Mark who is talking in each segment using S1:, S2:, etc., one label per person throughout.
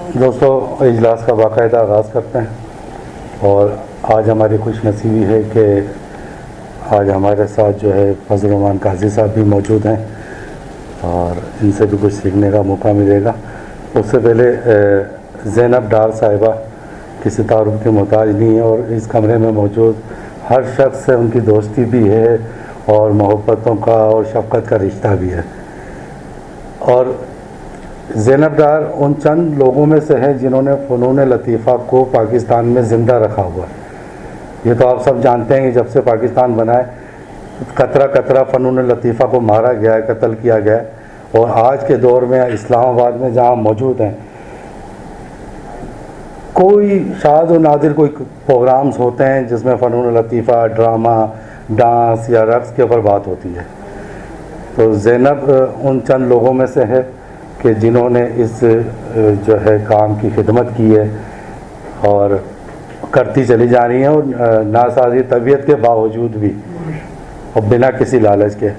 S1: दोस्तों, इजलास का बाकायदा आगाज़ करते हैं और आज हमारी खुशनसीबी है कि आज हमारे साथ जो है फजल रहमान काजी साहब भी मौजूद हैं और इनसे भी कुछ सीखने का मौका मिलेगा। उससे पहले ज़ैनब डार साहिबा किसी तारुफ की मोहताज नहीं है और इस कमरे में मौजूद हर शख्स से उनकी दोस्ती भी है और मोहब्बतों का और शफ़क़त का रिश्ता भी है। और ज़ैनब डार उन चंद लोगों में से है जिन्होंने फ़नून लतीफ़ा को पाकिस्तान में ज़िंदा रखा हुआ है। ये तो आप सब जानते हैं कि जब से पाकिस्तान बना है कतरा कतरा फ़नून लतीफ़ा को मारा गया है, कत्ल किया गया है। और आज के दौर में इस्लामाबाद में जहाँ मौजूद हैं, कोई शाद और नादिर कोई प्रोग्राम्स होते हैं जिसमें फ़नून लतीफ़ा, ड्रामा, डांस या रक़्स के ऊपर बात होती है। तो ज़ैनब उन चंद लोगों में से है कि जिन्होंने इस जो है काम की खिदमत की है और करती चली जा रही हैं और नासाज़ी तबीयत के बावजूद भी और बिना किसी लालच के।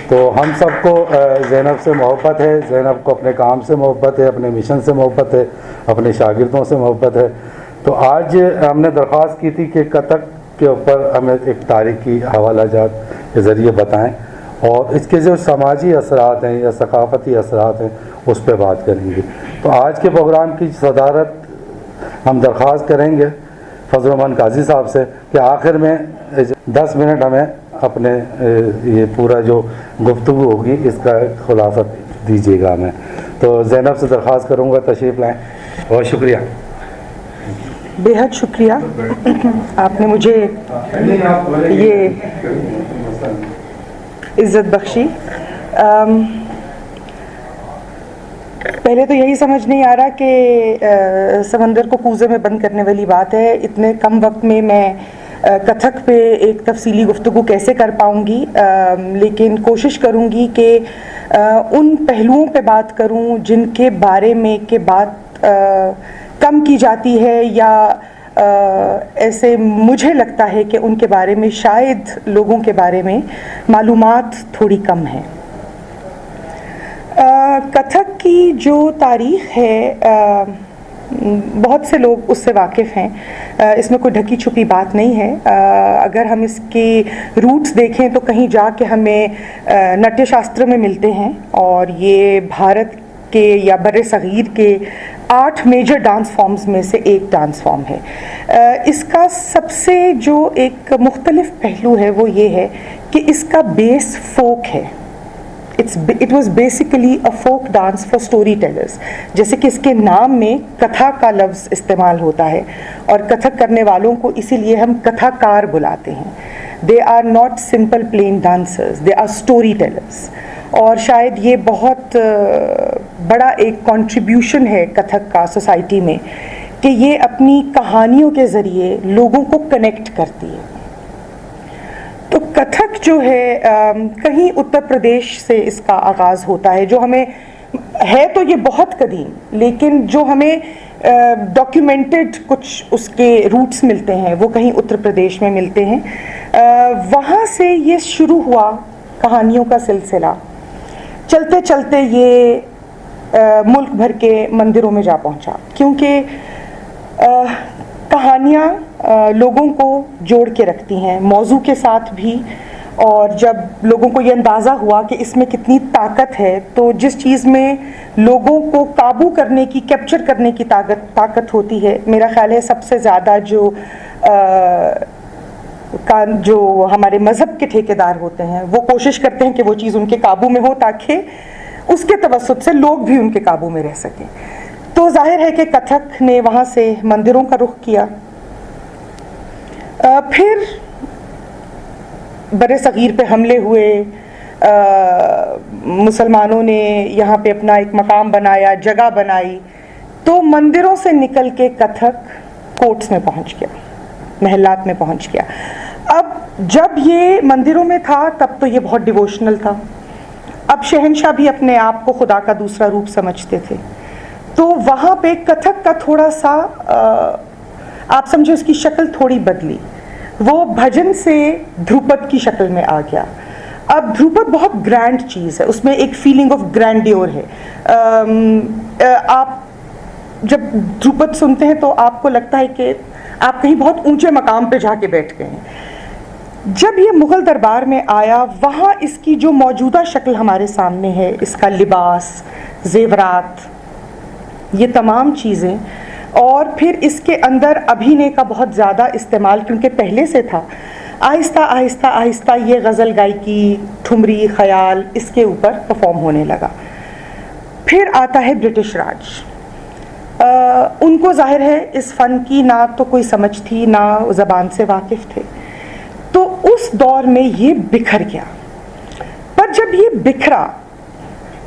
S1: तो हम सबको ज़ैनब से मोहब्बत है, ज़ैनब को अपने काम से मोहब्बत है, अपने मिशन से मोहब्बत है, अपने शागिर्दों से मोहब्बत है। तो आज हमने दरख्वास्त की थी कि कथक के ऊपर हमें एक तारीख़ी हवालाजात के ज़रिए बताएं और इसके जो समाजी असरात हैं या सकाफ़ती असरात हैं उस पर बात करेंगे। तो आज के प्रोग्राम की सदारत हम दरख्वास्त करेंगे फजल रहमान काजी साहब से कि आखिर में 10 मिनट हमें अपने ये पूरा जो गुफ्तगू होगी इसका खुलासा दीजिएगा हमें। तो ज़ैनब से दरख्वास्त करूँगा तशरीफ़ लाएँ। बहुत शुक्रिया,
S2: बेहद शुक्रिया आपने मुझे ये इज़्ज़त बख्शी। पहले तो यही समझ नहीं आ रहा कि समंदर को कूज़े में बंद करने वाली बात है। इतने कम वक्त में मैं कथक पे एक तफसीली गुफ्तगू कैसे कर पाऊँगी, लेकिन कोशिश करूँगी कि उन पहलुओं पे बात करूँ जिनके बारे में के बात कम की जाती है या ऐसे मुझे लगता है कि उनके बारे में शायद लोगों के बारे में मालूमात थोड़ी कम है। कथक की जो तारीख़ है बहुत से लोग उससे वाकिफ़ हैं, इसमें कोई ढकी छुपी बात नहीं है। अगर हम इसके रूट्स देखें तो कहीं जाके हमें नाट्य शास्त्र में मिलते हैं और ये भारत के या बर्रे सग़ीर के 8 मेजर डांस फॉर्म्स में से एक डांस फॉर्म है। इसका सबसे जो एक मुख्तलिफ पहलू है वो ये है कि इसका बेस फोक है। It was basically a folk dance for storytellers। जैसे कि इसके नाम में कथा का लफ्ज़ इस्तेमाल होता है और कथक करने वालों को इसीलिए हम कथाकार बुलाते हैं। They are not simple plain dancers, they are storytellers। और शायद ये बहुत बड़ा एक कंट्रीब्यूशन है कथक का सोसाइटी में कि ये अपनी कहानियों के ज़रिए लोगों को कनेक्ट करती है। तो कथक जो है कहीं उत्तर प्रदेश से इसका आगाज़ होता है, जो हमें है तो ये बहुत कदीम, लेकिन जो हमें डॉक्यूमेंटेड कुछ उसके रूट्स मिलते हैं वो कहीं उत्तर प्रदेश में मिलते हैं। वहाँ से ये शुरू हुआ कहानियों का सिलसिला, चलते चलते ये मुल्क भर के मंदिरों में जा पहुँचा, क्योंकि कहानियाँ लोगों को जोड़ के रखती हैं मौजू के साथ भी। और जब लोगों को ये अंदाज़ा हुआ कि इसमें कितनी ताकत है, तो जिस चीज़ में लोगों को काबू करने की, कैप्चर करने की ताकत होती है, मेरा ख़्याल है सबसे ज़्यादा जो हमारे मज़हब के ठेकेदार होते हैं वो कोशिश करते हैं कि वो चीज़ उनके काबू में हो ताकि उसके तवस्सुत से लोग भी उनके काबू में रह सकें। तो जाहिर है कि कथक ने वहाँ से मंदिरों का रुख किया। फिर बड़े सग़ीर पे हमले हुए, मुसलमानों ने यहाँ पे अपना एक मकाम बनाया, जगह बनाई, तो मंदिरों से निकल के कथक कोर्ट्स में पहुँच गया, महलात में पहुँच गया। अब जब ये मंदिरों में था तब तो ये बहुत डिवोशनल था। अब शहंशाह भी अपने आप को खुदा का दूसरा रूप समझते थे, तो वहाँ पे कथक का थोड़ा सा आप समझो उसकी शक्ल थोड़ी बदली, वो भजन से ध्रुपद की शक्ल में आ गया। अब ध्रुपद बहुत ग्रैंड चीज़ है, उसमें एक फीलिंग ऑफ ग्रैंड्योर है। आप जब ध्रुपद सुनते हैं तो आपको लगता है कि आप कहीं बहुत ऊंचे मकाम पे जाके बैठ गए हैं। जब ये मुग़ल दरबार में आया, वहाँ इसकी जो मौजूदा शक्ल हमारे सामने है, इसका लिबास, जेवरात, ये तमाम चीज़ें, और फिर इसके अंदर अभिनय का बहुत ज़्यादा इस्तेमाल क्योंकि पहले से था, आहिस्ता आहिस्ता आहिस्ता ये गज़ल गायकी, ठुमरी, ख़याल इसके ऊपर परफॉर्म होने लगा। फिर आता है ब्रिटिश राज। उनको जाहिर है इस फ़न की ना तो कोई समझ थी, ना ज़बान से वाकिफ़ थे, तो उस दौर में ये बिखर गया। पर जब ये बिखरा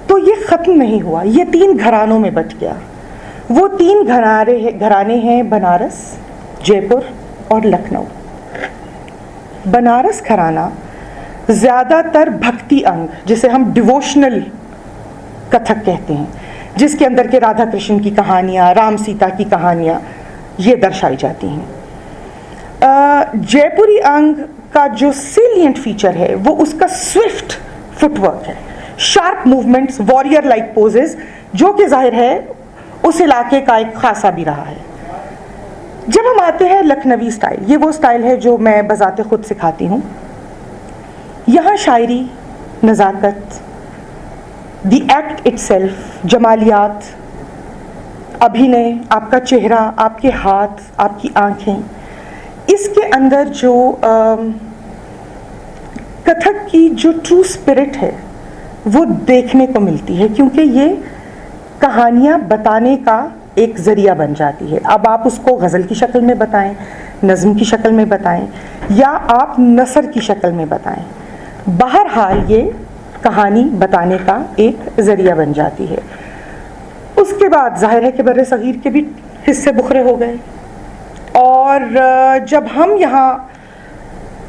S2: तो ये ख़त्म नहीं हुआ, ये 3 घरानों में बट गया। वो 3 घराने हैं बनारस, जयपुर और लखनऊ। बनारस घराना ज़्यादातर भक्ति अंग, जिसे हम डिवोशनल कथक कहते हैं, जिसके अंदर के राधा कृष्ण की कहानियाँ, राम सीता की कहानियाँ ये दर्शाई जाती हैं। जयपुरी अंग का जो सेलिएंट फीचर है वो उसका स्विफ्ट फुटवर्क है, sharp movements, warrior like poses, जो कि जाहिर है उस इलाके का एक खासा भी रहा है। जब हम आते हैं लखनवी स्टाइल, ये वो स्टाइल है जो मैं बजाते खुद सिखाती हूँ। यहाँ शायरी, नज़ाकत, द एक्ट इटसेल्फ, जमालियात, अभिनय, आपका चेहरा, आपके हाथ, आपकी आँखें, इसके अंदर जो कथक की जो ट्रू स्पिरिट है वो देखने को मिलती है, क्योंकि ये कहानियाँ बताने का एक ज़रिया बन जाती है। अब आप उसको गज़ल की शक्ल में बताएं, नज़्म की शक्ल में बताएं, या आप नसर की शक्ल में बताएं, बहरहाल ये कहानी बताने का एक ज़रिया बन जाती है। उसके बाद जाहिर है कि बर्रे सगीर के भी हिस्से बुखरे हो गए, और जब हम यहाँ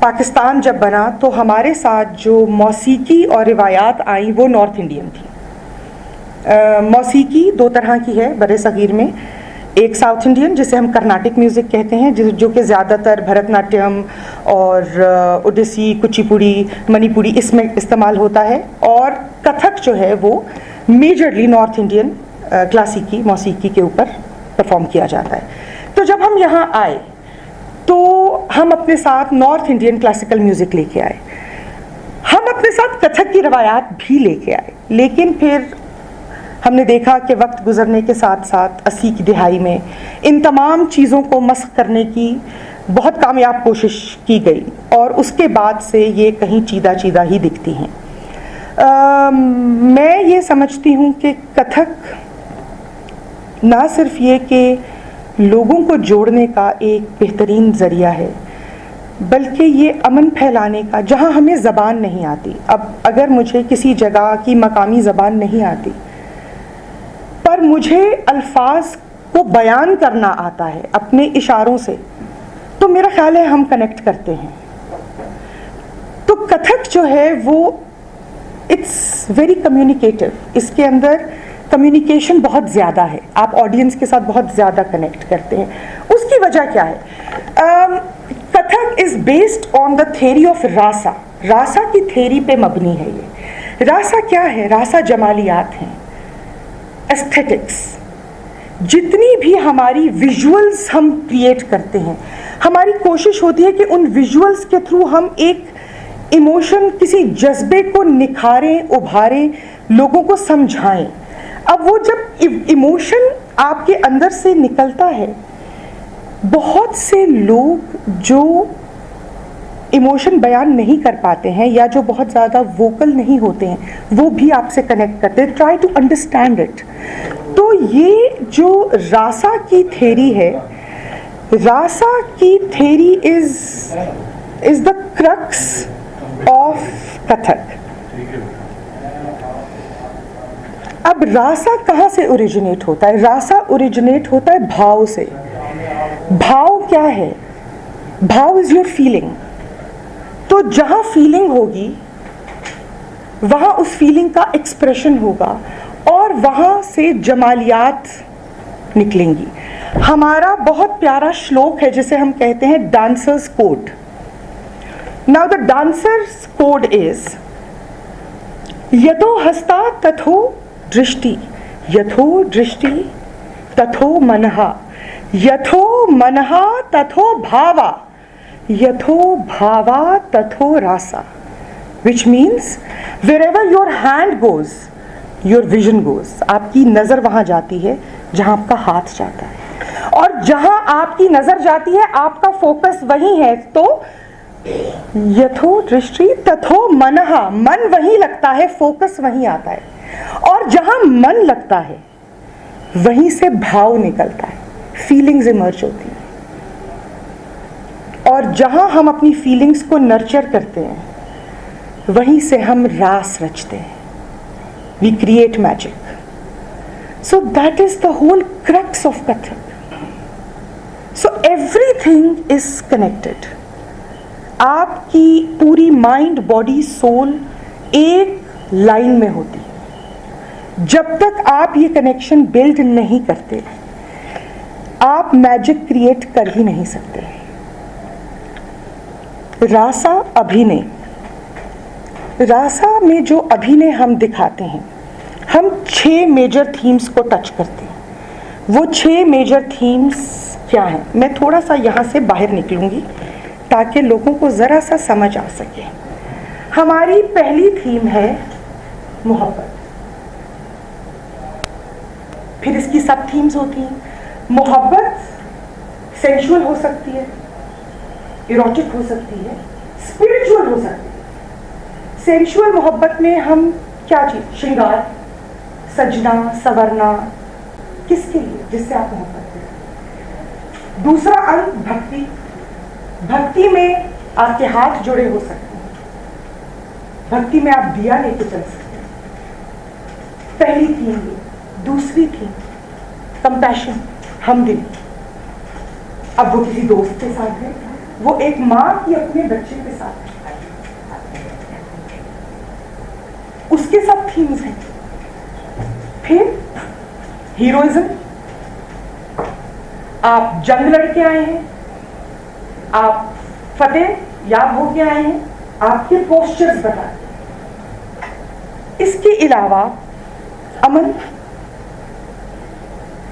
S2: पाकिस्तान जब बना तो हमारे साथ जो मौसीकी और रिवायात आई वो नॉर्थ इंडियन थी। मौसीकी 2 तरह की है बर्रे सगीर में, एक साउथ इंडियन जिसे हम कर्नाटिक म्यूज़िक कहते हैं, जो कि ज़्यादातर भरतनाट्यम और ओडिसी, कुचिपुड़ी, मणिपुरी इसमें इस्तेमाल होता है, और कथक जो है वो मेजरली नॉर्थ इंडियन क्लासिकी मौसीकी के ऊपर परफॉर्म किया जाता है। तो जब हम यहाँ आए तो हम अपने साथ नॉर्थ इंडियन क्लासिकल म्यूज़िक लेके आए, हम अपने साथ कथक की रवायात भी लेके आए, लेकिन फिर हमने देखा कि वक्त गुजरने के साथ साथ 80 की दिहाई में इन तमाम चीज़ों को मस्ख करने की बहुत कामयाब कोशिश की गई, और उसके बाद से ये कहीं चीदा चीदा ही दिखती हैं। मैं ये समझती हूँ कि कथक ना सिर्फ ये कि लोगों को जोड़ने का एक बेहतरीन ज़रिया है, बल्कि ये अमन फैलाने का, जहाँ हमें ज़बान नहीं आती। अब अगर मुझे किसी जगह की मकामी ज़बान नहीं आती पर मुझे अल्फाज को बयान करना आता है अपने इशारों से, तो मेरा ख्याल है हम कनेक्ट करते हैं। तो कथक जो है वो इट्स वेरी कम्युनिकेटिव, इसके अंदर कम्युनिकेशन बहुत ज़्यादा है, आप ऑडियंस के साथ बहुत ज़्यादा कनेक्ट करते हैं। उसकी वजह क्या है? Kathak is based on the theory of rasa. Rasa की थ्योरी पे मबनी है ये। रासा क्या है? रासा जमालियात हैं, एस्थेटिक्स। जितनी भी हमारी विजुअल्स हम क्रिएट करते हैं, हमारी कोशिश होती है कि उन विजुअल्स के थ्रू हम एक इमोशन, किसी जज्बे को निखारें, उभारें, लोगों को समझाएं। अब वो जब इमोशन आपके अंदर से निकलता है, बहुत से लोग जो इमोशन बयान नहीं कर पाते हैं या जो बहुत ज़्यादा वोकल नहीं होते हैं, वो भी आपसे कनेक्ट करते हैं, ट्राई टू अंडरस्टैंड इट। तो ये जो रासा की थ्योरी है, रासा की theory is the crux of Kathak. अब रासा कहाँ से ओरिजिनेट होता है? रासा ओरिजिनेट होता है भाव से। भाव क्या है? भाव इज योर फीलिंग। तो जहाँ फीलिंग होगी वहाँ उस फीलिंग का एक्सप्रेशन होगा, और वहाँ से जमालियात निकलेंगी। हमारा बहुत प्यारा श्लोक है जिसे हम कहते हैं dancers code. Now the dancers code is यथो हस्ता तथो दृष्टि, यथो दृष्टि तथो मनहा, यथो मनहा तथो भावा, यथो भावा तथो rasa, which means wherever your hand goes, your vision goes. आपकी नज़र वहाँ जाती है जहाँ आपका हाथ जाता है, और जहाँ आपकी नज़र जाती है आपका फोकस वही है. तो यथो दृष्टि तथो मनहा, मन वहीं लगता है, फोकस वहीं आता है, और जहाँ मन लगता है वहीं से भाव निकलता है, फीलिंग्स इमर्ज होती हैं. और जहाँ हम अपनी फीलिंग्स को नर्चर करते हैं वहीं से हम रास रचते हैं. We create magic. So that is the whole crux of Kathak. So everything is connected. आपकी पूरी माइंड, बॉडी, सोल एक लाइन में होती है. जब तक आप ये कनेक्शन बिल्ड नहीं करते आप मैजिक क्रिएट कर ही नहीं सकते. रासा अभिनय, रासा में जो अभिनय हम दिखाते हैं, हम 6 मेजर थीम्स को टच करते हैं. वो 6 मेजर थीम्स क्या हैं? मैं थोड़ा सा यहाँ से बाहर निकलूँगी ताकि लोगों को ज़रा सा समझ आ सके. हमारी पहली थीम है मोहब्बत. फिर इसकी सब थीम्स होती हैं. मोहब्बत सेंशुअल हो सकती है, इरोटिक हो सकती है, स्पिरिचुअल हो सकती है. सेंशुअल मोहब्बत में हम क्या चीज़, श्रृंगार, सजना, संवरना, किसके लिए? जिससे आप मोहब्बत करें. दूसरा अंग भक्ति. भक्ति में आपके हाथ जुड़े हो सकते हैं, भक्ति में आप दिया लेके चल सकते हैं. पहली थीम ये. दूसरी थीम कंपैशन, हमदिली. अब वो किसी दोस्त के साथ है, वो एक माँ की अपने बच्चे के साथ है, उसके सब थीम्स हैं. फिर हीरोइज्म. आप जंग लड़के आए हैं, आप फतेह याब होके आए हैं, आपके पोस्चर्स बताते हैं. इसके अलावा अमन,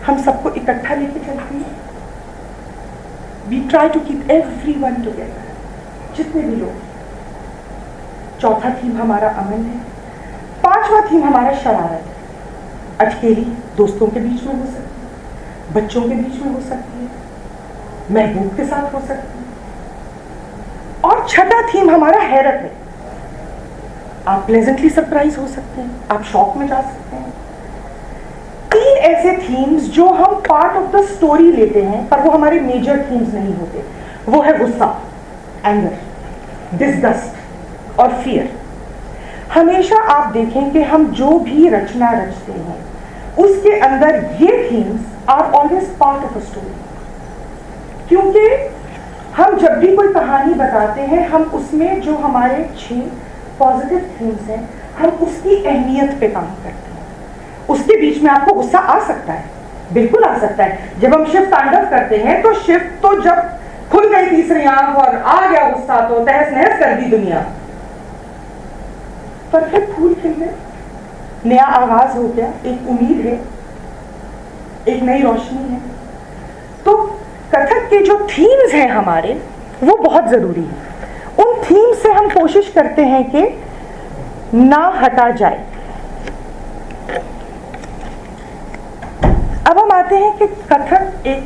S2: हम सबको इकट्ठा लेके चलते हैं. We try to keep everyone together, जितने भी लोग. चौथा थीम हमारा अमन है. पांचवा थीम हमारा शरारत है. अकेली दोस्तों के बीच में हो सकती है, बच्चों के बीच में हो सकती है, महबूब के साथ हो सकती है. और छठा थीम हमारा हैरत है. आप प्लेजेंटली सरप्राइज हो सकते हैं, आप शॉक में जा सकते हैं. 3 ऐसे थीम्स जो हम पार्ट ऑफ द स्टोरी लेते हैं पर वो हमारे मेजर थीम्स नहीं होते. वो है गुस्सा, एंगर, डिस्गस्ट और फियर. हमेशा आप देखें कि हम जो भी रचना रचते हैं उसके अंदर ये themes are always part of a story. क्योंकि हम जब भी कोई कहानी बताते हैं हम उसमें जो हमारे 6 पॉजिटिव थीम्स हैं हम उसकी अहमियत पे काम करते हैं. उसके बीच में आपको गुस्सा आ सकता है, बिल्कुल आ सकता है. जब हम शिव तांडव करते हैं तो शिव तो जब खुल गई तीसरी आंख और आ गया गुस्सा तो तहस नहस कर दी दुनिया. पर फिर फूल खिल गए, नया आगाज हो गया, एक उम्मीद है, एक नई रोशनी है. तो कथक के जो थीम्स हैं हमारे वो बहुत ज़रूरी है. उन थीम्स से हम कोशिश करते हैं कि ना हटा जाए. अब हम आते हैं कि कथक एक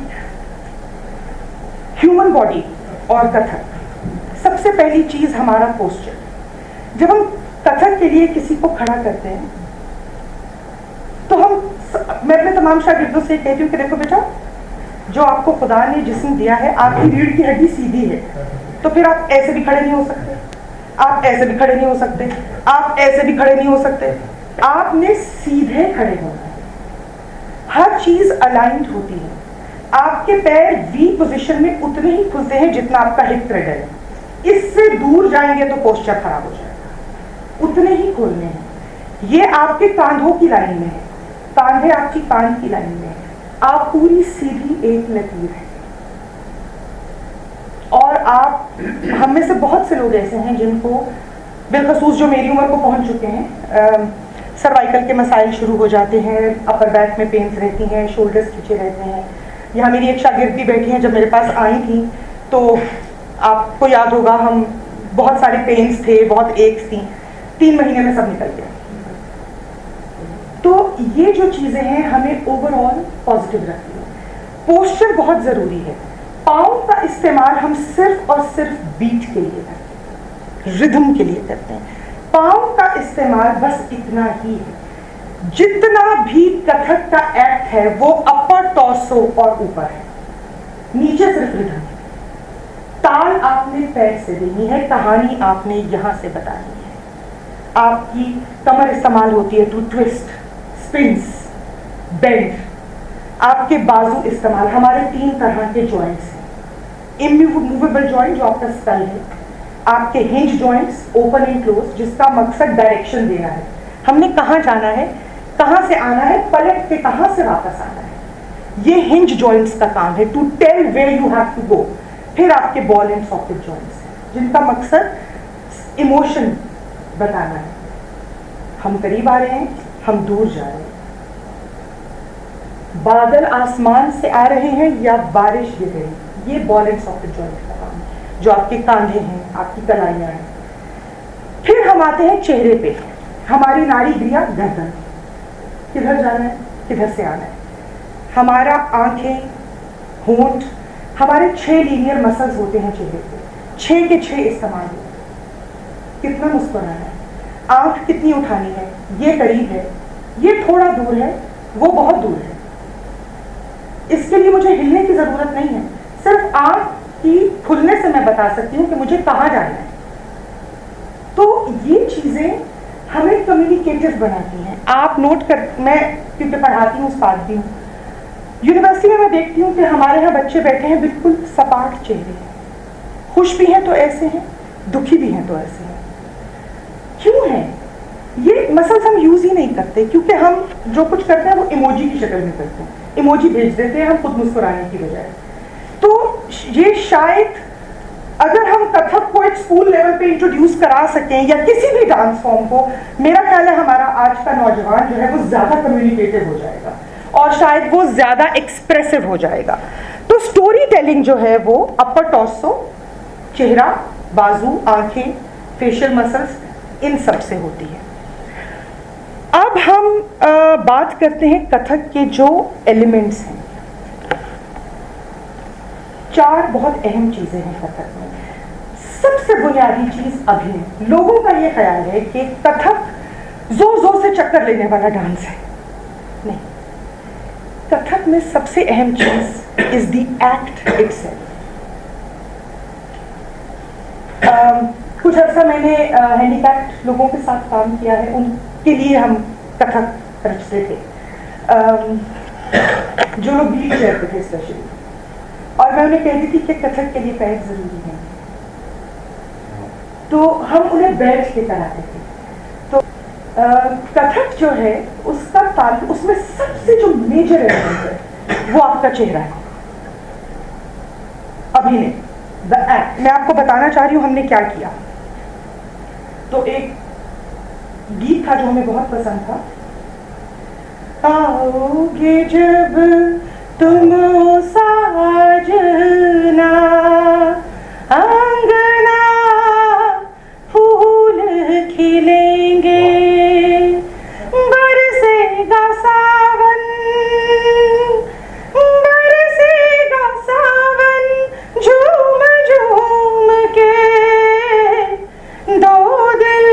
S2: ह्यूमन बॉडी और कथक. सबसे पहली चीज़ हमारा पोस्चर. जब हम कथक के लिए किसी को खड़ा करते हैं तो मैं अपने तमाम शागिर्दों से कहती हूँ कि देखो बेटा, जो आपको खुदा ने जिस्म दिया है, आपकी रीढ़ की हड्डी सीधी है, तो फिर आप ऐसे भी खड़े नहीं हो सकते, आप ऐसे भी खड़े नहीं हो सकते, आप ऐसे भी खड़े नहीं हो सकते. आपने सीधे खड़े होना है. हर चीज अलाइंड होती है. आपके पैर वी पोजीशन में उतने ही खुलते हैं जितना आपका हिप थ्रेड है. इससे दूर जाएंगे तो पोस्चर खराब हो जाएगा. उतने ही खोलने हैं. ये आपके कांधों की लाइन में है, कांधे आपकी कान की लाइन में है. आप पूरी सीधी एक लकीर है. और आप, हम में से बहुत से लोग ऐसे हैं जिनको बिलखसूस जो मेरी उम्र को पहुंच चुके हैं, सर्वाइकल के मसाइल शुरू हो जाते हैं, अपर बैक में पेन्स रहती हैं, शोल्डर्स खींचे रहते हैं। यहाँ मेरी एक शागिर्द भी बैठी हैं, जब मेरे पास आई थी तो आपको याद होगा हम बहुत सारे पेन्स थे, बहुत एक्स थी, 3 महीने में सब निकल गया। तो ये जो चीज़ें हैं हमें ओवरऑल पॉजिटिव रखती हैं। पोस्चर बहुत ज़रूरी है। पाँव का इस्तेमाल हम सिर्फ और सिर्फ बीट के लिए करते हैं, रिदम के लिए करते हैं। पाँव का इस्तेमाल बस इतना ही है। जितना भी कथक का एक्ट है वो अपर टॉर्सो और ऊपर है, नीचे सिर्फ रिदम है। ताल आपने पैर से देनी है, कहानी आपने यहाँ से बतानी है। आपकी कमर इस्तेमाल होती है टू ट्विस्ट, स्पिन्स, बेंड। आपके बाजू इस्तेमाल, हमारे 3 तरह के जॉइंट्स हैं। इमूवेबल जॉइंट जो आपका स्कल है, आपके hinge joints open and close जिसका मकसद डायरेक्शन देना है, हमने कहाँ जाना है, कहाँ से आना है, पलट के कहाँ से वापस आना है। ये हिंज जॉइंट्स का काम है, to tell where you have to go. फिर आपके बॉल एंड सॉकेट जॉइंट्स हैं जिनका मकसद इमोशन बताना है, हम करीब आ रहे हैं, हम दूर जा रहे हैं, बादल आसमान से आ रहे हैं या बारिश गिर रही है। ये बॉल एंड सॉकेट जॉइंट का काम है, जो आपके कांधे हैं, आपकी कलाइयाँ हैं। फिर हम आते हैं चेहरे पे, हमारी नाड़ी क्रिया गर्दन, किधर जाना है, किधर से आना है। हमारा आंखें, होंठ, हमारे 6 लीनियर मसल्स होते हैं चेहरे पे, 6 के 6 इस्तेमाल होते हैं। कितना मुस्कुराना है, आंख कितनी उठानी है, ये करीब है, ये थोड़ा दूर है, वो बहुत दूर है। इसके लिए मुझे हिलने की जरूरत नहीं है, सिर्फ आंख की खुलने से मैं बता सकती हूँ कि मुझे कहाँ जाना है। तो ये चीजें हमें कम्युनिकेटिव बनाती हैं। आप नोट कर, मैं क्योंकि पढ़ाती हूँ, उस्ताद भी हूँ, यूनिवर्सिटी में मैं देखती हूँ कि हमारे यहाँ बच्चे बैठे हैं बिल्कुल सपाट चेहरे हैं, खुश भी हैं तो ऐसे हैं, दुखी भी हैं तो ऐसे हैं। क्यों है? ये मसल्स हम यूज ही नहीं करते, क्योंकि हम जो कुछ करते हैं वो इमोजी की शक्ल में करते हैं, इमोजी भेज देते हैं हम खुद मुस्कुराने की बजाय। तो ये शायद अगर हम कथक को एक स्कूल लेवल पे इंट्रोड्यूस करा सकें या किसी भी डांस फॉर्म को, मेरा ख्याल है हमारा आज का नौजवान जो है वो ज्यादा कम्युनिकेटिव हो जाएगा और शायद वो ज्यादा एक्सप्रेसिव हो जाएगा। तो स्टोरी टेलिंग जो है वो अपर टॉर्सो, चेहरा, बाजू, आंखें, फेशियल मसल्स, इन सब से होती है। अब हम बात करते हैं कथक के जो एलिमेंट्स हैं। 4 बहुत अहम चीजें हैं कथक में। सबसे बुनियादी चीज अभिनय। लोगों का ये ख्याल है कि कथक जोर जोर से चक्कर लेने वाला डांस है, नहीं। कथक में सबसे अहम चीज इज द एक्ट इटसेल्फ। कुछ अर्सा मैंने हैंडीकैप्ड लोगों के साथ काम किया है, उनके लिए हम कथक रचते थे, जो लोग व्हील चेयर पे थे स्पेशली, और मैं उन्हें कहती थी कि कथक के लिए पैर जरूरी है, तो हम उन्हें बैठ के कराते थे। तो कथक जो है उसका ताल, उसमें सबसे जो मेजर एलिमेंट है वो आपका चेहरा है, अभिनय, द एक्ट। मैं आपको बताना चाह रही हूँ हमने क्या किया। तो एक गीत था जो हमें बहुत पसंद था, आओगे जब तुम साजना, आंगना फूल खिलेंगे, बरसेगा सावन, बरसेगा सावन, झूम झूम के दो दिल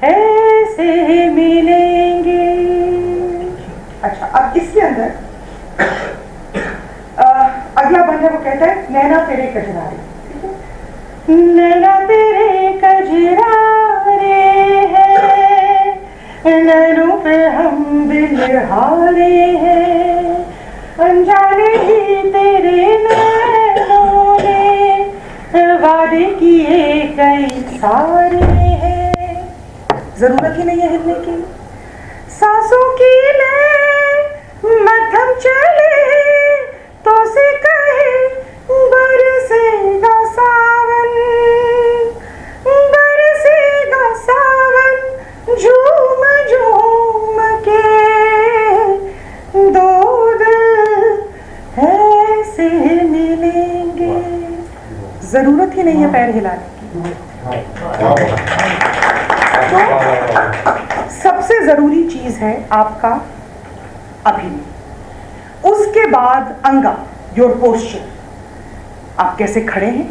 S2: ऐसे मिलेंगे। अच्छा, अब इसके अंदर अगला बंद है, वो कहता है नैना तेरे कजरारे, ठीक है। नैना तेरे कजरारे हैं, नैनों पे हम दिल हारे हैं, अनजाने ही तेरे नैनों ने वादे किए कई सारे हैं। जरूरत ही नहीं है हिलने की, सांसों की ले मध्यम चले तो से कहे बरसेगा सावन, बरसेगा सावन, झूम झूम ज़रूरत ही नहीं है पैर हिलाने की। तो सबसे ज़रूरी चीज़ है आपका अभिनय। उसके बाद अंगा, योर पोस्चर, आप कैसे खड़े हैं,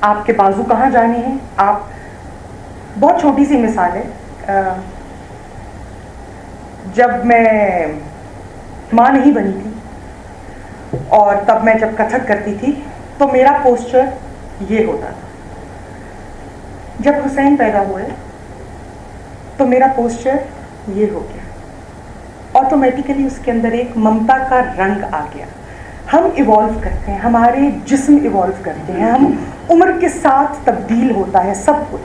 S2: आपके बाजू कहाँ जाने हैं। आप, बहुत छोटी सी मिसाल है, जब मैं माँ नहीं बनी थी और तब मैं जब कथक करती थी तो मेरा पोस्चर ये होता था। जब हुसैन पैदा हुए तो मेरा पोस्चर ये हो गया। ऑटोमेटिकली उसके अंदर एक ममता का रंग आ गया। हम इवॉल्व करते हैं, हमारे जिस्म इवॉल्व करते हैं, हम उम्र के साथ तब्दील होता है सब कुछ।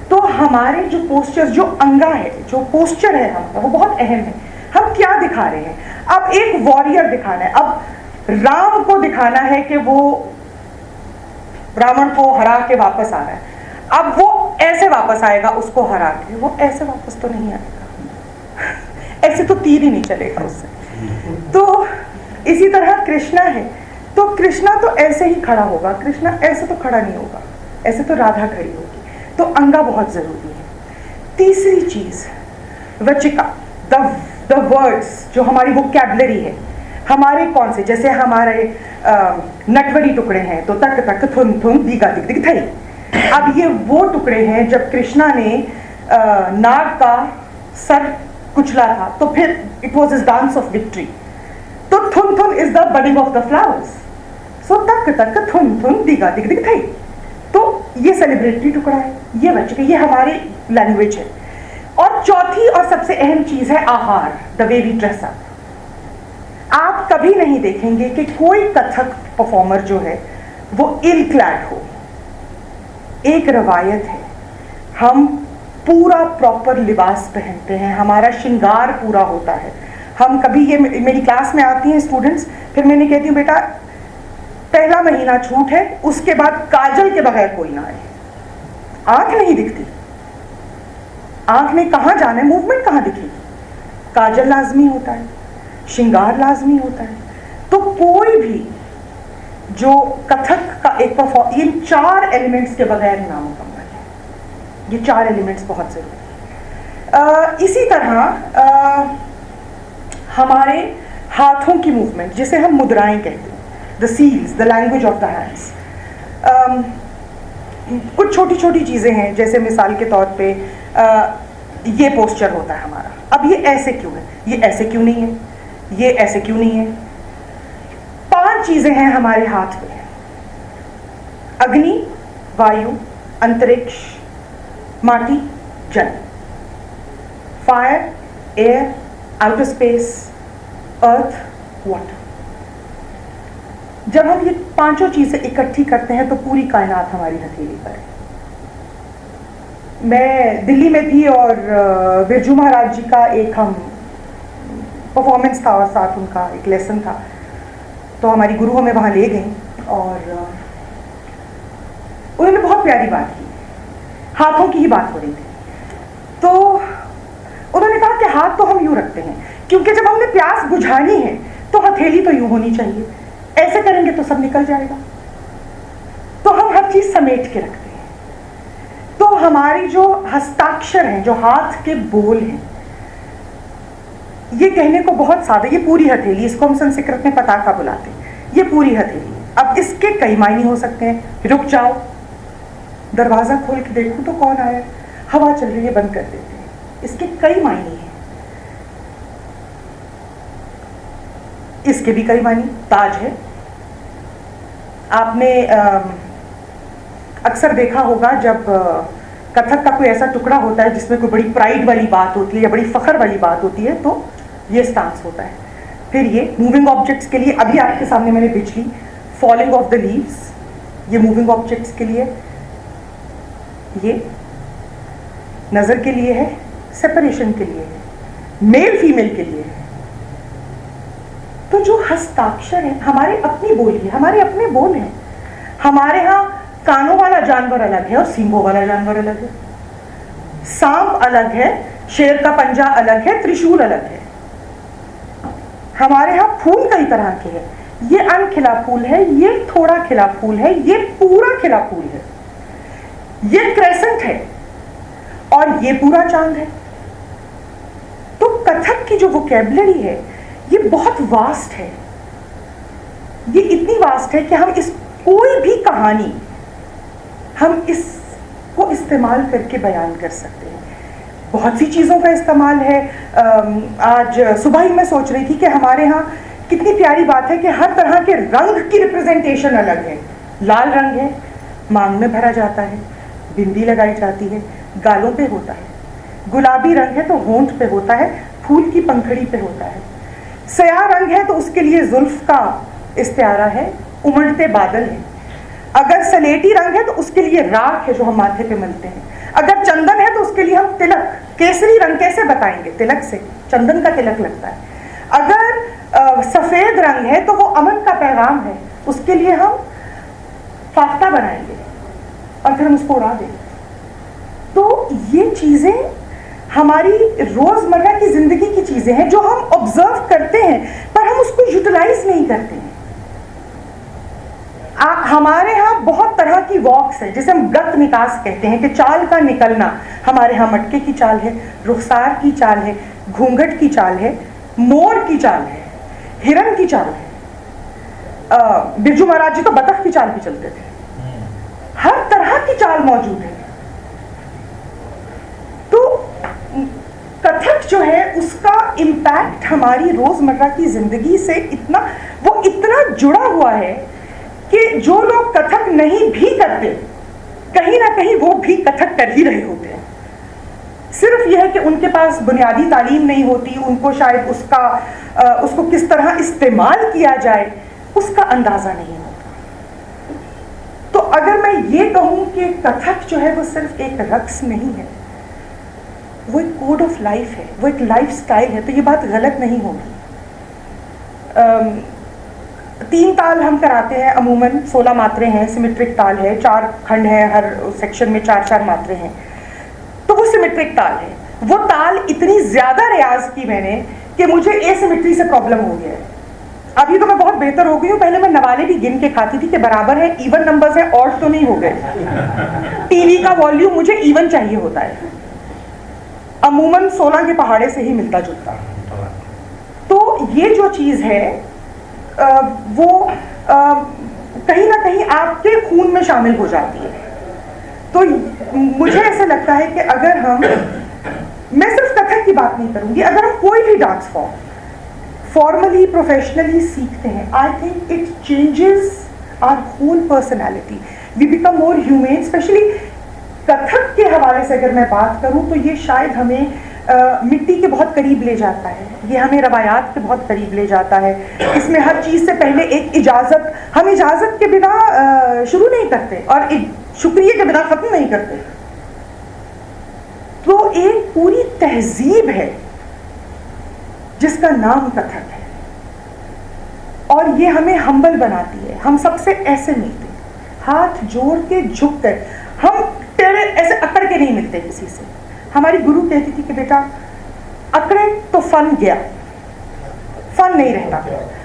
S2: तो हमारे जो पोस्चर, जो अंगा है, जो पोस्चर है हमारा, वो बहुत अहम है। हम क्या दिखा रहे हैं? अब एक वॉरियर दिखाना है। अब राम को दिखाना है कि वो रावण को हरा के वापस आ रहा है। अब वो ऐसे वापस आएगा उसको हरा के, वो ऐसे वापस तो नहीं आएगा, ऐसे तो तीर ही नहीं चलेगा उससे। तो इसी तरह कृष्णा है, तो कृष्णा तो ऐसे ही खड़ा होगा, कृष्णा ऐसे तो खड़ा नहीं होगा, ऐसे तो राधा खड़ी होगी। तो अंगा बहुत जरूरी है। तीसरी चीज वचिका, द वर्ड्स, जो हमारी वोकैबुलरी है, हमारे कौन से, जैसे हमारे नटवरी टुकड़े हैं तो तक तक थुन थुन दीगा दिग दिग थई। अब ये वो टुकड़े हैं जब कृष्णा ने नाग का सर कुचला था तो फिर it was is dance of victory. तो थुन थुन is the budding of the flowers, so तक तक थुन थुन दीगा दिग दिग थई। तो ये सेलिब्रेटरी टुकड़ा है, ये बच्चे, ये हमारी लैंग्वेज है। और चौथी और सबसे अहम चीज है आहार, the way we dress up. आप कभी नहीं देखेंगे कि कोई कथक परफॉर्मर जो है वो इल क्लैड हो। एक रवायत है, हम पूरा प्रॉपर लिबास पहनते हैं, हमारा श्रृंगार पूरा होता है। हम कभी, ये मेरी क्लास में आती हैं स्टूडेंट्स, फिर मैंने कहती हूँ बेटा पहला महीना छूट है, उसके बाद काजल के बगैर कोई ना आए। आंख नहीं दिखती, आंख ने कहाँ जाना है, मूवमेंट कहाँ दिखेगी। काजल लाजमी होता है, श्रृंगार लाजमी होता है। तो कोई भी जो कथक का एक परफॉर्म, इन 4 एलिमेंट्स के बगैर नामुकम्मल है। ये 4 एलिमेंट्स बहुत जरूरी। इसी तरह हमारे हाथों की मूवमेंट, जिसे हम मुद्राएं कहते हैं, the seals, the language of the hands. कुछ छोटी छोटी चीज़ें हैं, जैसे मिसाल के तौर पे ये पोस्चर होता है हमारा। अब ये ऐसे क्यों है, ये ऐसे क्यों नहीं है, ये ऐसे क्यों नहीं है। 5 चीज़ें हैं हमारे हाथ में, अग्नि, वायु, अंतरिक्ष, माटी, जल। फायर, एयर, आउटर स्पेस, अर्थ, वाटर। जब हम ये 5 चीज़ें इकट्ठी करते हैं तो पूरी कायनात हमारी हथेली पर है। मैं दिल्ली में थी और बिरजू महाराज जी का एक हम परफॉर्मेंस था और साथ उनका एक लेसन था। तो हमारी गुरु हमें वहाँ ले गई और उन्होंने बहुत प्यारी बात की, हाथों की ही बात हो रही थी। तो उन्होंने कहा कि हाथ तो हम यूँ रखते हैं क्योंकि जब हमने प्यास बुझानी है तो हथेली तो यूँ होनी चाहिए, ऐसे करेंगे तो सब निकल जाएगा। तो हम हर चीज़ समेट के रखते हैं। तो हमारी जो हस्ताक्षर हैं, जो हाथ के बोल हैं, ये कहने को बहुत सादा, ये पूरी हथेली, इसको हम संस्कृत में पताका बुलाते हैं, ये पूरी हथेली। अब इसके कई मायने हो सकते हैं। रुक जाओ, दरवाज़ा खोल के देखूं तो कौन आया, हवा चल रही है, बंद कर देते हैं। इसके कई मायने हैं, इसके भी कई मायने। ताज है, आपने अक्सर देखा होगा जब कथक का कोई ऐसा टुकड़ा होता है जिसमें कोई बड़ी प्राइड वाली बात होती है या बड़ी फखर वाली बात होती है, तो ये स्टांस होता है। फिर ये मूविंग ऑब्जेक्ट्स के लिए, अभी आपके सामने मैंने बिजली, फॉलिंग ऑफ द लीव्स, ये मूविंग ऑब्जेक्ट्स के लिए, ये नज़र के लिए है, सेपरेशन के लिए है, मेल फीमेल के लिए है। तो जो हस्ताक्षर है, हमारे अपनी बोली है, हमारे अपने बोल हैं। हमारे यहाँ कानों वाला जानवर अलग है और सींगों वाला जानवर अलग है, सांप अलग है, शेर का पंजा अलग है, त्रिशूल अलग है। हमारे यहाँ फूल कई तरह के हैं, ये अनखिला फूल है, ये थोड़ा खिला फूल है, ये पूरा खिला फूल है, ये क्रेसेंट है और ये पूरा चांद है। तो कथक की जो वोकैबुलरी है ये बहुत वास्ट है, ये इतनी वास्ट है कि हम इस कोई भी कहानी हम इसको इस्तेमाल करके बयान कर सकते हैं। बहुत सी चीज़ों का इस्तेमाल है। आज सुबह ही मैं सोच रही थी कि हमारे यहाँ कितनी प्यारी बात है कि हर तरह के रंग की रिप्रेजेंटेशन अलग है। लाल रंग है, मांग में भरा जाता है, बिंदी लगाई जाती है, गालों पे होता है। गुलाबी रंग है तो होंठ पे होता है, फूल की पंखड़ी पे होता है। स्याह रंग है तो उसके लिए जुल्फ का इस्तिआरा है, उमड़ते बादल है। अगर सलेटी रंग है तो उसके लिए राख है जो हम माथे पे मलते हैं। अगर चंदन है तो उसके लिए हम तिलक, केसरी रंग कैसे बताएंगे? तिलक से, चंदन का तिलक लगता है। अगर सफेद रंग है तो वो अमन का पैगाम है, उसके लिए हम फाख्ता बनाएंगे और फिर हम उसको उड़ा देंगे। तो ये चीजें हमारी रोजमर्रा की जिंदगी की चीजें हैं जो हम ऑब्जर्व करते हैं पर हम उसको यूटिलाइज नहीं करते हैं। हमारे यहाँ बहुत तरह की वॉक्स है जिसे हम गत निकास कहते हैं कि चाल का निकलना। हमारे यहाँ मटके की चाल है, रुखसार की चाल है, घूंघट की चाल है, मोर की चाल है, हिरन की चाल है। बिरजू महाराज जी तो बतख की चाल भी चलते थे। हर तरह की चाल मौजूद है। तो कथक जो है उसका इम्पैक्ट हमारी रोजमर्रा की जिंदगी से इतना जुड़ा हुआ है कि जो लोग कथक नहीं भी करते कहीं ना कहीं वो भी कथक कर ही रहे होते हैं। सिर्फ यह है कि उनके पास बुनियादी तालीम नहीं होती, उनको शायद उसको किस तरह इस्तेमाल किया जाए उसका अंदाजा नहीं होता। तो अगर मैं ये कहूँ कि कथक जो है वो सिर्फ एक रक्स नहीं है, वो एक कोड ऑफ लाइफ है, वो एक लाइफ स्टाइल है, तो ये बात गलत नहीं होगी। 3 ताल हम कराते हैं, अमूमन 16 मात्रें हैं, सिमेट्रिक ताल है, 4 खंड है, हर सेक्शन में 4-4 मात्रें हैं, तो वो सिमेट्रिक ताल है। वो ताल इतनी ज्यादा रियाज की मैंने कि मुझे एसिमेट्री से प्रॉब्लम हो गया है। अभी तो मैं बहुत बेहतर हो गई हूँ, पहले मैं नवाले भी गिन के खाती थी कि बराबर है, इवन नंबर्स है, ऑड तो नहीं हो गए। टीवी का वॉल्यूम मुझे इवन चाहिए होता है, अमूमन 16 के पहाड़े से ही मिलता जुलता। तो ये जो चीज है वो कहीं ना कहीं आपके खून में शामिल हो जाती है। तो मुझे ऐसा लगता है कि अगर मैं सिर्फ कथक की बात नहीं करूंगी, अगर हम कोई भी डांस फॉर्म फॉर्मली प्रोफेशनली सीखते हैं, I think it changes our whole personality, we become more humane. Specially Kathak के हवाले से अगर मैं बात करूं तो ये शायद हमें मिट्टी के बहुत करीब ले जाता है, ये हमें रवायात के बहुत करीब ले जाता है। इसमें हर चीज़ से पहले एक इजाज़त, हम इजाज़त के बिना शुरू नहीं करते और एक शुक्रिया के बिना ख़त्म नहीं करते। तो एक पूरी तहजीब है जिसका नाम कथक है और ये हमें हम्बल बनाती है। हम सबसे ऐसे मिलते, हाथ जोड़ के झुक कर, हम तेरे ऐसे अकड़ के नहीं मिलते किसी से। हमारी गुरु कहती थी कि बेटा अकड़े तो फन गया, फन नहीं रहता,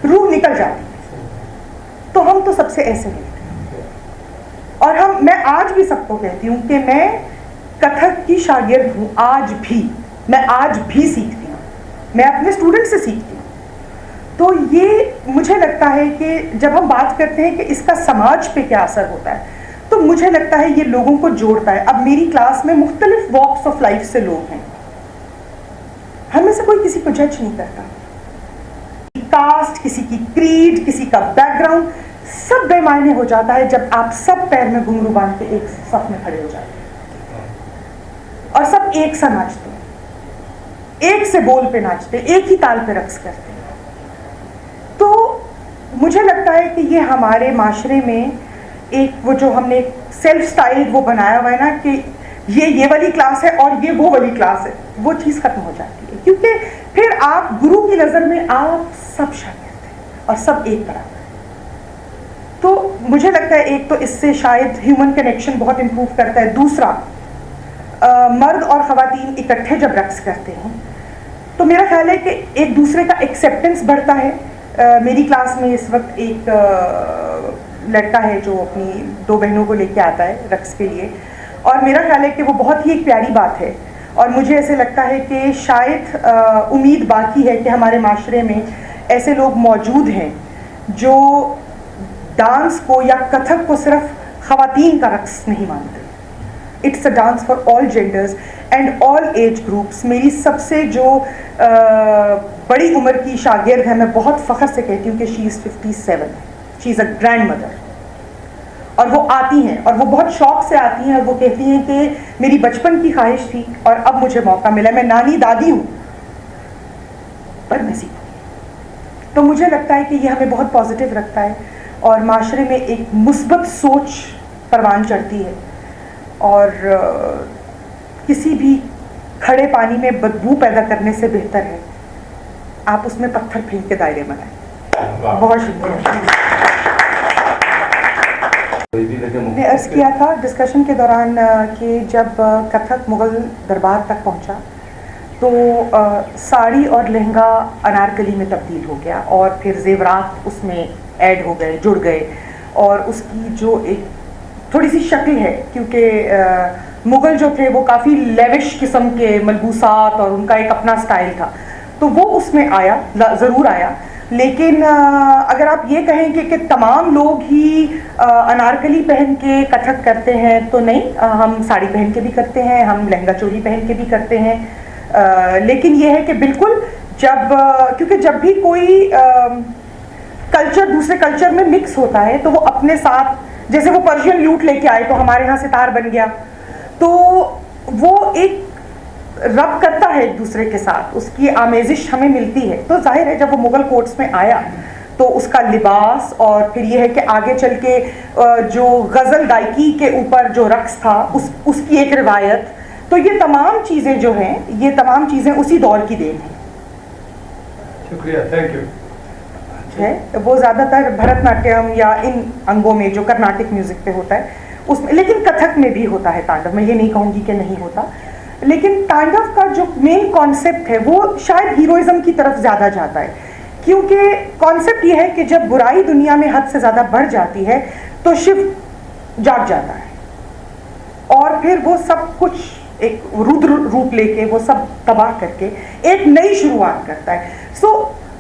S2: रूह निकल जाती। तो हम तो सबसे ऐसे मिलते हैं और मैं आज भी सबको कहती हूँ कि मैं कथक की शागिर्द हूँ। मैं आज भी सीखती हूँ, मैं अपने स्टूडेंट से सीखती हूँ। तो ये मुझे लगता है कि जब हम बात करते हैं कि इसका समाज पे क्या असर होता है, तो मुझे लगता है ये लोगों को जोड़ता है। अब मेरी क्लास में मुख्तलिफ वॉक्स ऑफ लाइफ से लोग हैं, हमें से कोई किसी को जज नहीं करता, कास्ट, किसी की क्रीड, किसी का बैकग्राउंड, सब बेमायने हो जाता है जब आप सब पैर में घुंघरू बांध के एक सफ में खड़े हो जाते हैं और सब एक सा नाचते हैं, एक से बोल पे नाचते, एक ही ताल पे रक्स करते हैं। तो मुझे लगता है कि ये हमारे माशरे में एक वो जो हमने सेल्फ स्टाइल वो बनाया हुआ है ना कि ये वाली क्लास है और ये वो वाली क्लास है, वो चीज़ खत्म हो जाती है, क्योंकि फिर आप गुरु की नज़र में आप सब शागिर्द हैं और सब एक बराबर है। तो मुझे लगता है एक तो इससे शायद ह्यूमन कनेक्शन बहुत इम्प्रूव करता है। दूसरा, मर्द और ख़वातीन इकट्ठे जब रक्स करते हैं तो मेरा ख्याल है कि एक दूसरे का एक्सेप्टेंस बढ़ता है, मेरी क्लास में इस वक्त एक लड़का है जो अपनी 2 बहनों को लेके आता है रक्स के लिए, और मेरा ख्याल है कि वो बहुत ही एक प्यारी बात है। और मुझे ऐसे लगता है कि शायद उम्मीद बाकी है कि हमारे माशरे में ऐसे लोग मौजूद हैं जो डांस को या कथक को सिर्फ ख़वातीन का रक्स नहीं मानते। It's a dance for all genders and all age groups. मेरी सबसे जो बड़ी उम्र की शागिर्द है, मैं बहुत फ़ख्र से कहती हूँ कि she is 57, she is a grand mother. और वो आती हैं और वो बहुत शौक से आती हैं और वो कहती हैं कि मेरी बचपन की ख्वाहिश थी और अब मुझे मौका मिला, मैं नानी दादी हूँ पर मैं सीखूँ। तो मुझे लगता है कि ये हमें बहुत पॉजिटिव रखता है और माशरे में एक मुस्बत सोच परवान चढ़ती है। और किसी भी खड़े पानी में बदबू पैदा करने से बेहतर है आप उसमें पत्थर फेंक के दायरे बनाएं। बहुत शुक्रिया। ने अर्ज़ किया था डिस्कशन के दौरान कि जब कथक मुग़ल दरबार तक पहुंचा तो साड़ी और लहंगा अनारकली में तब्दील हो गया और फिर ज़ेवरात उसमें ऐड हो गए, जुड़ गए, और उसकी जो एक थोड़ी सी शक्ल है, क्योंकि मुग़ल जो थे वो काफ़ी लेविश किस्म के मलबूसात और उनका एक अपना स्टाइल था, तो वो उसमें आया, ज़रूर आया। लेकिन अगर आप ये कहें कि तमाम लोग ही अनारकली पहन के कथक करते हैं तो नहीं, हम साड़ी पहन के भी करते हैं, हम लहंगा चोली पहन के भी करते हैं। लेकिन ये है कि बिल्कुल क्योंकि जब भी कोई कल्चर दूसरे कल्चर में मिक्स होता है तो वो अपने साथ, जैसे वो पर्शियन लूट लेके आए तो हमारे यहाँ सितार बन गया, तो वो एक रब करता है एक दूसरे के साथ, उसकी आमेजिश हमें मिलती है। तो जाहिर है जब वो मुग़ल कोर्ट्स में आया तो उसका लिबास और फिर ये है कि आगे चल के जो गज़ल गायकी के ऊपर जो रक्स था उसकी एक रिवायत, तो ये तमाम चीज़ें जो हैं, ये तमाम चीज़ें उसी दौर की देन है।
S3: शुक्रिया, थैंक यू।
S2: है वो ज़्यादातर भरतनाट्यम या इन अंगों में जो कर्नाटिक म्यूज़िक पे होता है उसमें, लेकिन कथक में भी होता है तांडव, मैं ये नहीं कहूँगी कि नहीं होता, लेकिन तांडव का जो मेन कॉन्सेप्ट है वो शायद हीरोइज्म की तरफ ज़्यादा जाता है, क्योंकि कॉन्सेप्ट ये है कि जब बुराई दुनिया में हद से ज़्यादा बढ़ जाती है तो शिव जाग जाता है और फिर वो सब कुछ एक रुद्र रूप लेके वो सब तबाह करके एक नई शुरुआत करता है। सो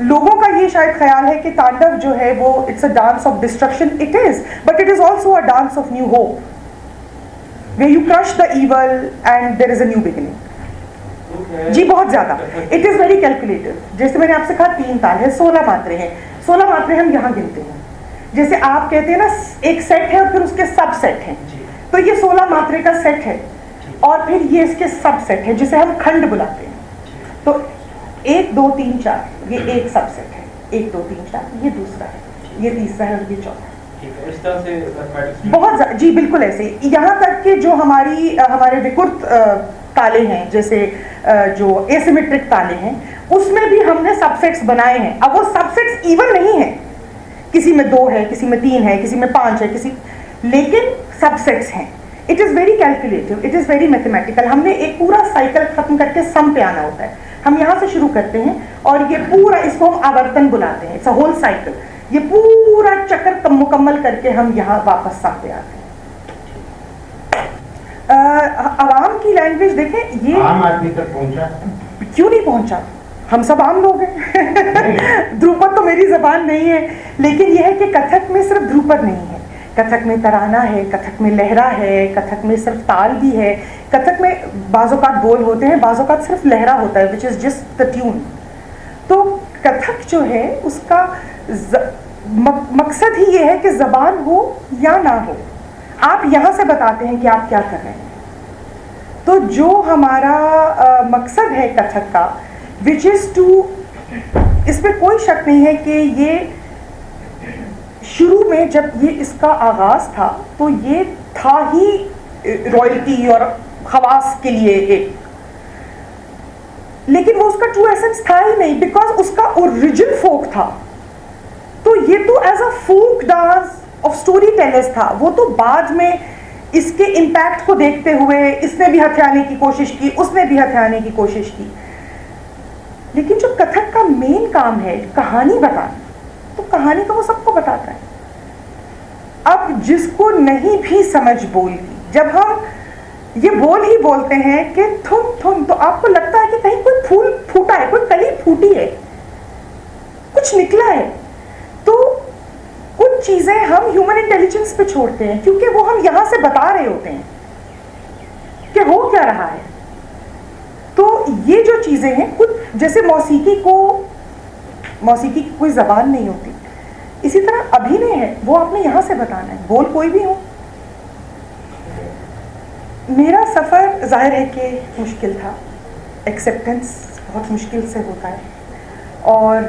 S2: लोगों का ये शायद ख्याल है कि तांडव जो है वो it's a dance of destruction, it is, but it is also a dance of new hope, where you crush the evil and there is a new beginning। जी बहुत ज़्यादा, it is very calculated। जैसे मैंने आपसे कहा 3 ताल है, 16 मात्रे हैं, 16 मात्रे हम यहाँ गिनते हैं। जैसे आप कहते हैं ना एक सेट है और फिर उसके सब सेट हैं, तो ये 16 मात्रे का सेट है और फिर ये इसके सब सेट है जिसे हम खंड बुलाते हैं। तो 1 2 3 4 ये एक सब सेट है, 1 2 3 4 ये दूसरा है, ये तीसरा है और ये चौथा है।
S3: इस तरह से
S2: बहुत जी बिल्कुल ऐसे, यहाँ तक कि जो हमारे विकृत ताले हैं, जैसे जो एसिमेट्रिक ताले हैं, उसमें भी हमने सबसेट्स बनाए हैं। अब वो सबसेट्स इवन नहीं है, किसी में 2 है, किसी में 3 है, किसी में 5 है, लेकिन सबसेट्स हैं। It is very calculative, it is very mathematical. हमने एक पूरा साइकिल खत्म करके सम पे आना होता है। हम यहाँ से शुरू करते हैं और ये पूरा, इसको हम आवर्तन बुलाते हैं, इट्स अ होल साइकिल। ये पूरा चक्कर मुकम्मल करके हम यहाँ वापस सामने आते हैं। आवाम की लैंग्वेज देखें, ये
S3: आम आदमी तक पहुँचा
S2: क्यों नहीं पहुँचा? हम सब आम लोग हैं। ध्रुपद तो मेरी ज़बान नहीं है, लेकिन यह है कि कथक में सिर्फ ध्रुपद नहीं है, कथक में तराना है, कथक में लहरा है, कथक में सिर्फ ताल भी है, कथक में बाज़ोकात बोल होते हैं, बाज़ोकात सिर्फ लहरा होता है, which is just the tune. तो कथक जो है उसका मकसद ही ये है कि ज़बान हो या ना हो, आप यहाँ से बताते हैं कि आप क्या कर रहे हैं। तो जो हमारा मकसद है कथक का, विच इज़ टू, इसमें कोई शक नहीं है कि ये शुरू में जब ये इसका आगाज़ था तो ये था ही रॉयल्टी और खवास के लिए एक, लेकिन वो उसका ट्रू एसेंस था ही नहीं, बिकॉज उसका ओरिजिन फोक था। तो ये तो as a folk dance of story tellers था, वो तो बाद में इसके इम्पैक्ट को देखते हुए इसने भी हथियाने की कोशिश की, उसने भी हथियाने की कोशिश की। लेकिन जो कथक का मेन काम है कहानी बताना, तो कहानी तो वो सबको बताता है। अब जिसको नहीं भी समझ बोल की, जब हम ये बोल ही बोलते हैं कि थुम, तो आपको लगता है कि कहीं कोई फूल फूटा है, कोई कली फूटी है, कुछ निकला है। तो कुछ चीजें हम ह्यूमन इंटेलिजेंस पे छोड़ते हैं, क्योंकि वो हम यहां से बता रहे होते हैं कि हो क्या रहा है। तो ये जो चीजें हैं, कुछ जैसे मौसीकी की कोई जबान नहीं होती, इसी तरह अभिनय है, वो आपने यहां से बताना है, बोल कोई भी हो। मेरा सफर जाहिर है कि मुश्किल था, एक्सेप्टेंस बहुत मुश्किल से होता है, और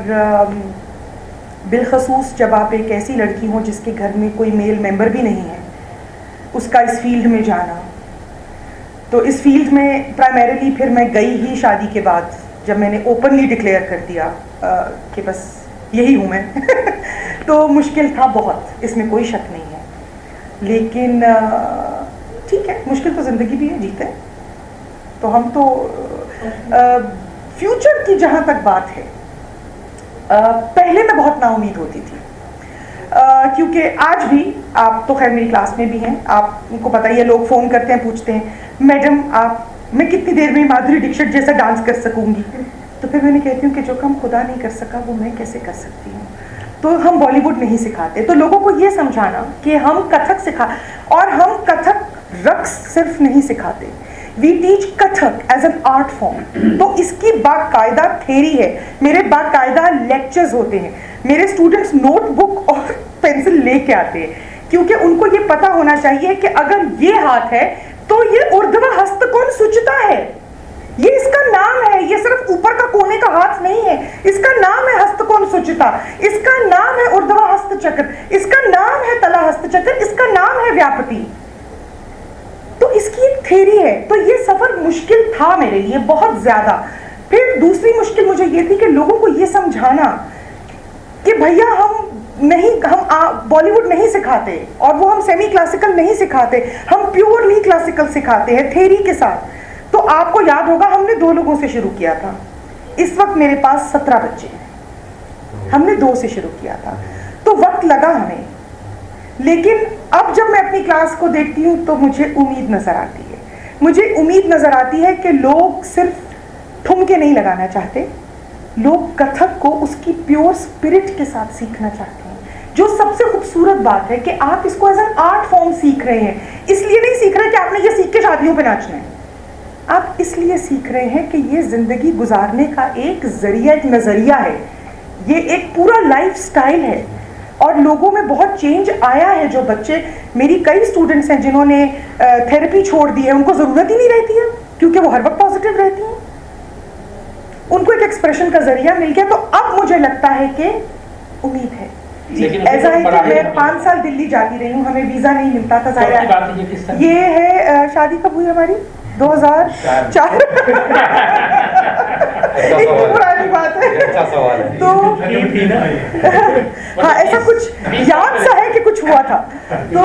S2: बिलखसूस जब आप एक ऐसी लड़की हो जिसके घर में कोई मेल मेंबर भी नहीं है, उसका इस फील्ड में जाना, तो इस फील्ड में प्राइमरीली फिर मैं गई ही शादी के बाद, जब मैंने ओपनली डिक्लेयर कर दिया कि बस यही हूँ मैं तो मुश्किल था बहुत, इसमें कोई शक नहीं है। लेकिन ठीक है, मुश्किल तो ज़िंदगी भी है, जीते हैं। तो हम तो फ्यूचर की जहाँ तक बात है, पहले मैं बहुत नाउमीद होती थी, क्योंकि आज भी, आप तो खैर मेरी क्लास में भी हैं, आपको पता ही है, लोग फ़ोन करते हैं, पूछते हैं मैडम मैं कितनी देर में माधुरी दीक्षित जैसा डांस कर सकूंगी। तो फिर मैंने कहती हूँ कि जो काम खुदा नहीं कर सका वो मैं कैसे कर सकती हूँ। तो हम बॉलीवुड नहीं सिखाते, तो लोगों को ये समझाना कि हम कथक सिखा, और हम कथक रक्स सिर्फ नहीं सिखाते, we teach Kathak as an art form. तो इसकी बाकायदा थेरी है, मेरे बाकायदा लेक्चर्स होते हैं, मेरे स्टूडेंट्स नोटबुक और पेंसिल लेके आते हैं, क्योंकि उनको ये पता होना चाहिए कि अगर ये हाथ है तो ये ऊर्ध्व हस्तकोण सुचिता है, ये इसका नाम है, ये सिर्फ ऊपर का कोने का हाथ नहीं है, इसका नाम है हस्तकोण सुचिता, इसका नाम है ऊर्ध्व हस्त चक्र, इसका नाम है तला हस्त चक्र, इसका नाम है व्यापति। तो इसकी एक थ्योरी है। तो ये सफर मुश्किल था मेरे लिए बहुत ज्यादा। फिर दूसरी मुश्किल मुझे ये थी कि लोगों को ये समझाना कि भैया हम बॉलीवुड नहीं सिखाते, और वो हम सेमी क्लासिकल नहीं सिखाते, हम प्योरली क्लासिकल सिखाते हैं थ्योरी के साथ। तो आपको याद होगा हमने 2 लोगों से शुरू किया था, इस वक्त मेरे पास 17 बच्चे हैं, हमने 2 से शुरू किया था, तो वक्त लगा हमें। लेकिन अब जब मैं अपनी क्लास को देखती हूँ तो मुझे उम्मीद नजर आती है, मुझे उम्मीद नजर आती है कि लोग सिर्फ ठुमके नहीं लगाना चाहते, लोग कथक को उसकी प्योर स्पिरिट के साथ सीखना चाहते हैं। जो सबसे खूबसूरत बात है कि आप इसको एज एन आर्ट फॉर्म सीख रहे हैं, इसलिए नहीं सीख रहे कि आपने ये सीख के शादियों पे नाचना है, आप इसलिए सीख रहे हैं कि ये जिंदगी गुजारने का एक जरिया, एक नजरिया है, ये एक पूरा लाइफ स्टाइल है। और लोगों में बहुत चेंज आया है। जो बच्चे, मेरी कई स्टूडेंट्स हैं जिन्होंने थेरेपी छोड़ दी है, उनको जरूरत ही नहीं रहती है, क्योंकि वो हर वक्त पॉजिटिव रहती हैं, उनको एक एक्सप्रेशन का जरिया मिल गया। तो अब मुझे लगता है कि उम्मीद है। ऐसा है कि मैं 5 साल दिल्ली जाती रही हूँ, हमें वीजा नहीं मिलता था, जाहिर ये है शादी कब हुई हमारी 2004 इतनी पुरानी बात है।
S1: अच्छा सवाल है।
S2: तो हाँ, ऐसा कुछ याद सा है कि कुछ हुआ था। तो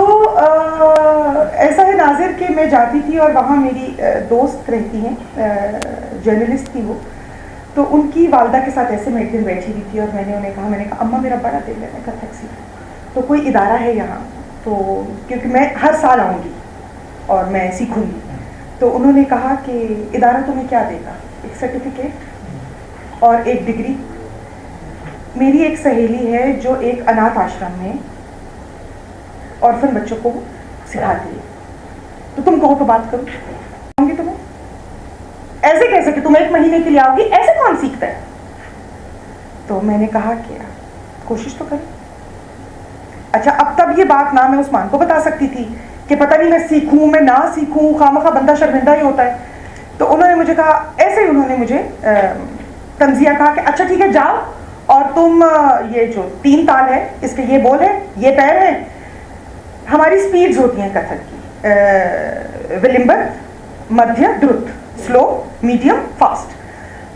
S2: ऐसा है नाजिर कि मैं जाती थी और वहाँ मेरी दोस्त रहती हैं, जर्नलिस्ट थी वो, तो उनकी वालदा के साथ ऐसे मैं एक दिन बैठी हुई थी और मैंने उन्हें कहा, मैंने कहा अम्मा मेरा बड़ा दिल है मैं कथक सीखूं, तो कोई इदारा है यहाँ, तो क्योंकि मैं हर साल आऊँगी और मैं सीखूंगी। तो उन्होंने कहा कि इदारा तुम्हें क्या देगा, एक सर्टिफिकेट और एक डिग्री। मेरी एक सहेली है जो एक अनाथ आश्रम में ऑर्फन बच्चों को सिखाती है, तो तुम कहो तो बात करो, आऊँगी तुम्हें ऐसे कैसे कि तुम 1 महीने के लिए आओगी, ऐसे कौन सीखता है। तो मैंने कहा कि यार कोशिश तो करें। अच्छा, अब तब ये बात ना मैं उस्मान को बता सकती थी कि पता नहीं मैं सीखूं मैं ना सीखूं, खामखा बंदा शर्मिंदा ही होता है। तो उन्होंने मुझे कहा, ऐसे ही उन्होंने मुझे तंजिया कहा कि अच्छा ठीक है जाओ और तुम ये जो 3 ताल है इसके ये बोल है, ये पैर है, हमारी स्पीड्स होती हैं कथक की, विलंबर, मध्य, द्रुत, स्लो, मीडियम, फास्ट।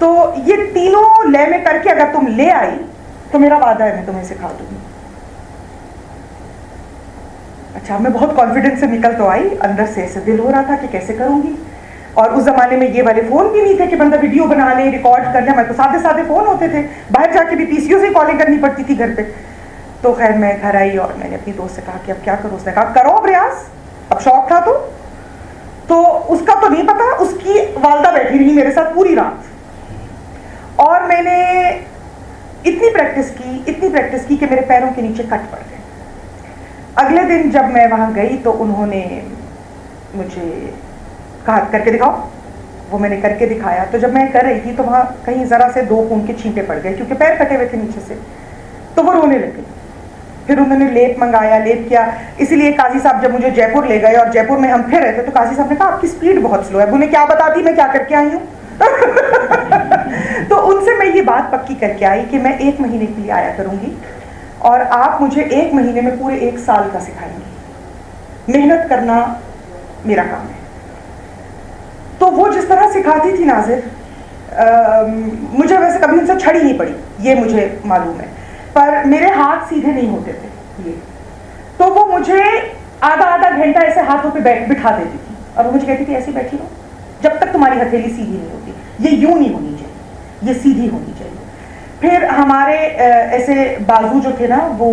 S2: तो ये तीनों लय में करके अगर तुम ले आई तो मेरा वादा है मैं तुम्हें सिखा दूंगी। अच्छा, मैं बहुत कॉन्फिडेंस से निकल तो आई, अंदर से ऐसे दिल हो रहा था कि कैसे करूंगी। और उस जमाने में ये वाले फोन भी नहीं थे कि बंदा वीडियो बना ले, रिकॉर्ड कर ले, मैं तो सादे सादे फोन होते थे, बाहर जाके भी पीसीओ से कॉलिंग करनी पड़ती थी घर पे। तो खैर मैं घर आई और मैंने अपनी दोस्त से कहा कि अब क्या करूँ। उसने कहा करो अब रियाज, अब शौक था तो उसका तो नहीं पता, उसकी वालदा बैठी रही मेरे साथ पूरी रात और मैंने इतनी प्रैक्टिस की कि मेरे पैरों के नीचे कट पड़ गए। अगले दिन जब मैं वहाँ गई तो उन्होंने मुझे कहा करके दिखाओ, वो मैंने करके दिखाया। तो जब मैं कर रही थी तो वहाँ कहीं ज़रा से 2 खून के छींटे पड़ गए क्योंकि पैर कटे हुए थे नीचे से, तो वो रोने लग गई। फिर उन्होंने लेप मंगाया, लेप किया। इसीलिए काजी साहब जब मुझे जयपुर ले गए और जयपुर में हम फिर रहे थे तो काजी साहब ने कहा आपकी स्पीड बहुत स्लो है। उन्हें क्या बताती मैं क्या करके आई हूँ। तो उनसे मैं ये बात पक्की करके आई कि मैं 1 महीने के लिए आया करूँगी और आप मुझे 1 महीने में पूरे 1 साल का सिखाएंगी। मेहनत करना मेरा काम है। तो वो जिस तरह सिखाती थी नाजिर, मुझे वैसे कभी उनसे छड़ी नहीं पड़ी, ये मुझे मालूम है, पर मेरे हाथ सीधे नहीं होते थे ये। तो वो मुझे आधा घंटा ऐसे हाथों पे बिठा देती थी और वो मुझे कहती थी ऐसी बैठी रहो जब तक तुम्हारी हथेली सीधी नहीं होती, ये यूं नहीं होनी चाहिए, ये सीधी होनी चाहिए। फिर हमारे ऐसे बाजू जो थे ना वो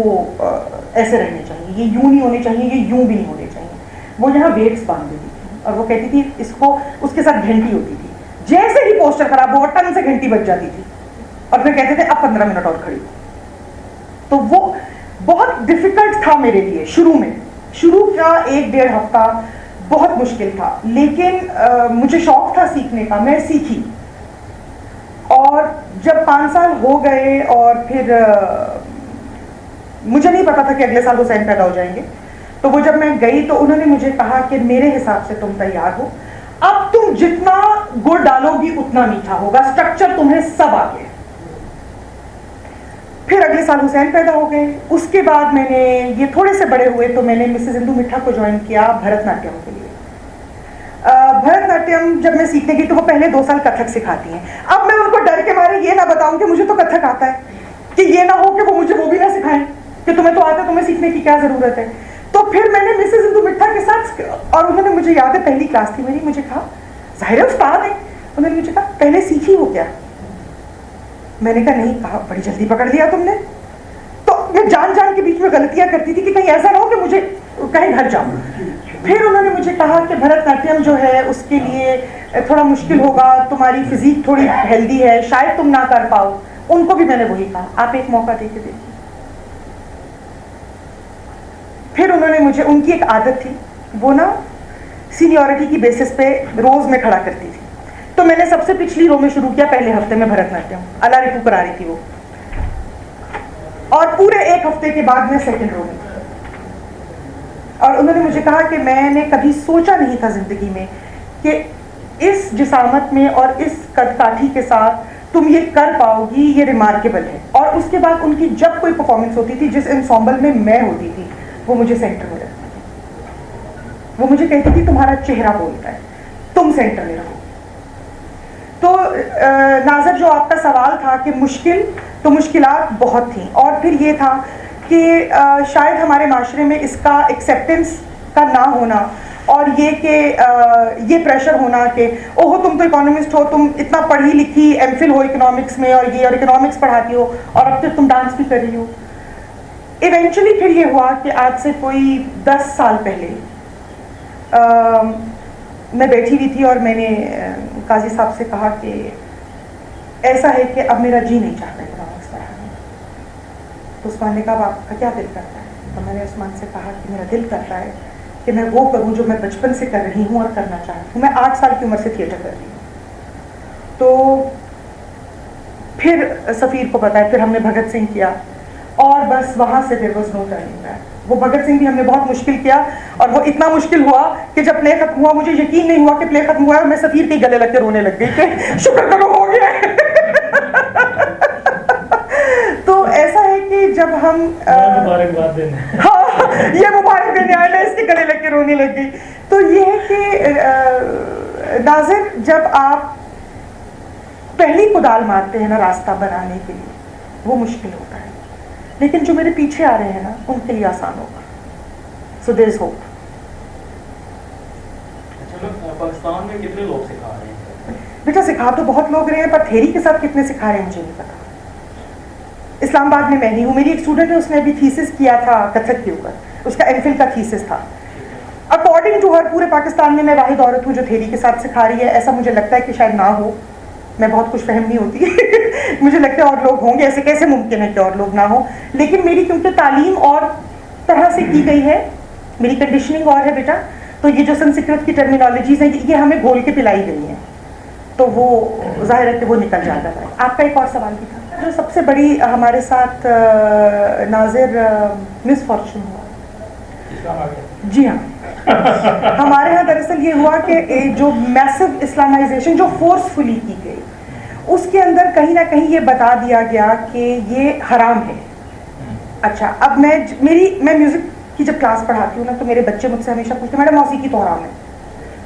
S2: ऐसे रहने चाहिए, ये यूं नहीं होने चाहिए, ये यूं भी नहीं होने चाहिए। वो यहाँ वेट्स बांध देती थी और वो कहती थी इसको, उसके साथ घंटी होती थी, जैसे ही पोस्टर खराब हुआ टन से घंटी बज जाती थी और फिर कहते थे अब 15 मिनट और खड़ी हो। तो वो बहुत डिफिकल्ट था मेरे लिए शुरू का 1-1.5 हफ्ता बहुत मुश्किल था, लेकिन मुझे शौक था सीखने का, मैं सीखी। और जब 5 साल हो गए और फिर मुझे नहीं पता था कि अगले साल हुसैन पैदा हो जाएंगे, तो वो जब मैं गई तो उन्होंने मुझे कहा कि मेरे हिसाब से तुम तैयार हो, अब तुम जितना गुड़ डालोगी उतना मीठा होगा, स्ट्रक्चर तुम्हें सब आ गया। फिर अगले साल हुसैन पैदा हो गए। उसके बाद मैंने ये थोड़े से बड़े हुए तो मैंने मिसेस इंदु मिठा को ज्वाइन किया भरतनाट्यम के लिए। भरतनाट्यम जब मैं सीखने गई तो वो पहले 2 साल कथक सिखाती हैं। अब मैं उनको डर के मारे ये ना बताऊं कि मुझे तो कथक आता है, कि ये ना हो कि वो मुझे वो भी ना सिखाएं कि तुम्हें तो आता है, तुम्हें सीखने की क्या जरूरत है। तो फिर मैंने मिसेस इंदु मिठा के साथ, और उन्होंने मुझे याद है पहली क्लास थी मेरी, मुझे कहा जाहिर है उस्ताद है, उन्होंने मुझे कहा पहले सीखी हो क्या। मैंने कहा नहीं। कहा बड़ी जल्दी पकड़ लिया तुमने। तो मैं जान के बीच में गलतियां करती थी कि कहीं ऐसा ना हो कि मुझे कहीं घर जाऊं। फिर उन्होंने मुझे कहा कि भरतनाट्यम जो है उसके लिए थोड़ा मुश्किल होगा, तुम्हारी फिजिक थोड़ी हेल्दी है, शायद तुम ना कर पाओ। उनको भी मैंने वही कहा, आप एक मौका देके देखिए। फिर उन्होंने मुझे, उनकी एक आदत थी, वो ना सीनियरिटी की बेसिस पे रोज में खड़ा करती थी। तो मैंने सबसे पिछली रो में शुरू किया पहले हफ्ते में भरतनाट्यम, अला रिपू करा रही थी वो, और पूरे 1 हफ्ते के बाद मैं सेकंड रो में। और उन्होंने मुझे कहा कि मैंने कभी सोचा नहीं था जिंदगी में कि इस जिसामत में और इस कदकाठी के साथ तुम ये कर पाओगी, ये रिमार्केबल है। और उसके बाद उनकी जब कोई परफॉर्मेंस होती थी, जिस एंसेम्बल में मैं होती थी, वो मुझे सेंटर में रखती थी। वो मुझे कहती थी तुम्हारा चेहरा बोलता है, तुम सेंटर में रहो। तो नाज़र जो आपका सवाल था कि मुश्किल, तो मुश्किलात बहुत थी। और फिर ये था कि शायद हमारे माशरे में इसका एक्सेप्टेंस का ना होना, और ये कि ये प्रेशर होना कि ओहो तुम तो इकोनॉमिस्ट हो, तुम इतना पढ़ी लिखी एमफिल हो इकोनॉमिक्स में, और ये और इकोनॉमिक्स पढ़ाती हो और अब फिर तुम डांस भी कर रही हो। इवेंचुअली फिर ये हुआ कि आज से कोई 10 साल पहले मैं बैठी हुई थी और मैंने काजी साहब से कहा कि ऐसा है कि अब मेरा जी नहीं चाहता इकोनॉमिक्स पढ़ाने। तो उस्मान ने कहा आपका क्या दिल करता है। तो मैंने उस्मान से कहा कि मेरा दिल करता है कि मैं वो करूं जो मैं बचपन से कर रही हूं और करना चाहती हूँ। मैं 8 साल की उम्र से थिएटर कर रही हूँ। तो फिर सफ़ीर को बताया, फिर हमने भगत सिंह किया, और बस वहाँ से there was no turning back. वो भगत सिंह भी हमने बहुत मुश्किल किया, और वो इतना मुश्किल हुआ कि जब प्ले खत्म हुआ मुझे यकीन नहीं हुआ कि प्ले खत्म हुआ है, और मैं सफ़ीर के गले लग के रोने लग गई कि शुक्र करो हो गया। तो ऐसा है कि जब हम
S3: मुबारकबाद देने,
S2: हाँ ये मुबारक देने आए, मैं इसके गले लग के रोने लग गई। तो ये है कि नाज़िर, जब आप पहली कुदाल मारते हैं ना रास्ता बनाने के लिए, वो मुश्किल होता है, लेकिन जो मेरे पीछे आ रहे हैं ना उनके लिए आसान होगा। So there is hope.
S3: Pakistan में कितने लोग सिखा रहे हैं?
S2: बेटा सिखा तो बहुत लोग रहे हैं, पर थेरी के साथ कितने सिखा रहे हैं मुझे नहीं पता। इस्लामाबाद में मैं ही हूँ, मेरी एक स्टूडेंट है, उसने अभी थीसिस किया था कथक के ऊपर, उसका एमफिल का थीसिस था। अकॉर्डिंग टू हर पूरे पाकिस्तान में मैं वाहिद औरत हूँ जो थेरी के साथ सिखा रही है। ऐसा मुझे लगता है कि शायद ना हो, मैं बहुत खुश फहम नहीं होती मुझे लगता है और लोग होंगे, ऐसे कैसे मुमकिन है कि और लोग ना हो। लेकिन मेरी क्योंकि तालीम और तरह से की गई है, मेरी कंडीशनिंग और है बेटा, तो ये जो संस्कृत की टर्मिनोलॉजीज हैं ये हमें घोल के पिलाई गई हैं, तो वो जाहिर है कि वो निकल जाता है। आपका एक और सवाल भी था। जो सबसे बड़ी हमारे साथ नाजिर मिसफॉर्चून हुआ, जी हाँ हमारे यहाँ दरअसल ये हुआ कि जो मैसिव इस्लामाइजेशन जो फोर्सफुली की गई, उसके अंदर कहीं ना कहीं ये बता दिया गया कि ये हराम है। अच्छा, अब मैं म्यूजिक की जब क्लास पढ़ाती हूँ ना, तो मेरे बच्चे मुझसे हमेशा पूछते हैं मैडम मौसीकी तो हराम है।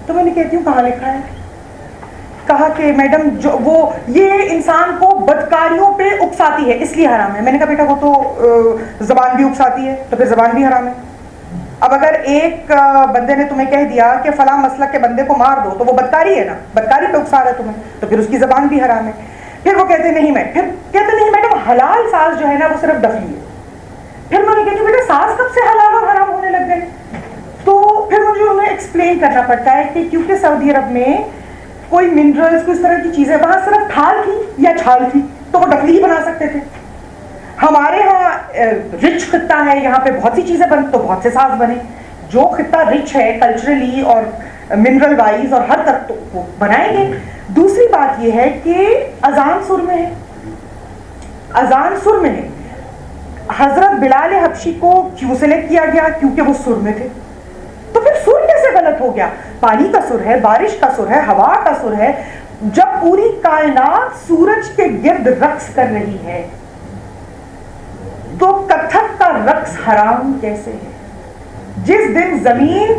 S2: तो मैंने कहती हूँ कहाँ लिखा है? कहा कि मैडम जो वो ये इंसान को बदकारियों पे उकसाती है इसलिए हराम है। मैंने कहा बेटा वो तो ज़बान भी उकसाती है, तो फिर ज़बान भी हराम है। अब अगर एक बंदे ने तुम्हें कह दिया कि फला मसलक के बंदे को मार दो, तो वो बदकारी है ना, बदकारी पे उकसा रहा है तुम्हें, तो फिर उसकी ज़बान भी हराम है। फिर वो कहते नहीं, मैं फिर कहते नहीं मैडम हलाल साज जो है ना वो सिर्फ डफली है। फिर मैंने कहती बेटा साज कब से हलाल और हराम होने लग गए? तो फिर मुझे उन्हें एक्सप्लेन करना पड़ता है कि क्योंकि सऊदी अरब में कोई मिनरल्स, कोई इस तरह की चीजें, वहां सिर्फ थाल थी या छाल थी, तो वो डफली ही बना सकते थे। हमारे यहाँ रिच खित्ता है, यहाँ पे बहुत सी चीजें बन, तो बहुत से साज बने। जो खित्ता रिच है कल्चरली और मिनरल वाइज और हर तरह, तो वो बनाएंगे। दूसरी बात यह है कि अजान सुर में है, अजान सुर में है। हजरत बिलाल हबशी को क्यों सेलेक्ट किया गया? क्योंकि वो सुर में थे। तो फिर सुर कैसे गलत हो गया? पानी का सुर है, बारिश का सुर है, हवा का सुर है। जब पूरी कायनात सूरज के गिर्द रक्स कर रही है, तो कथक का रक्स हराम कैसे है? जिस दिन जमीन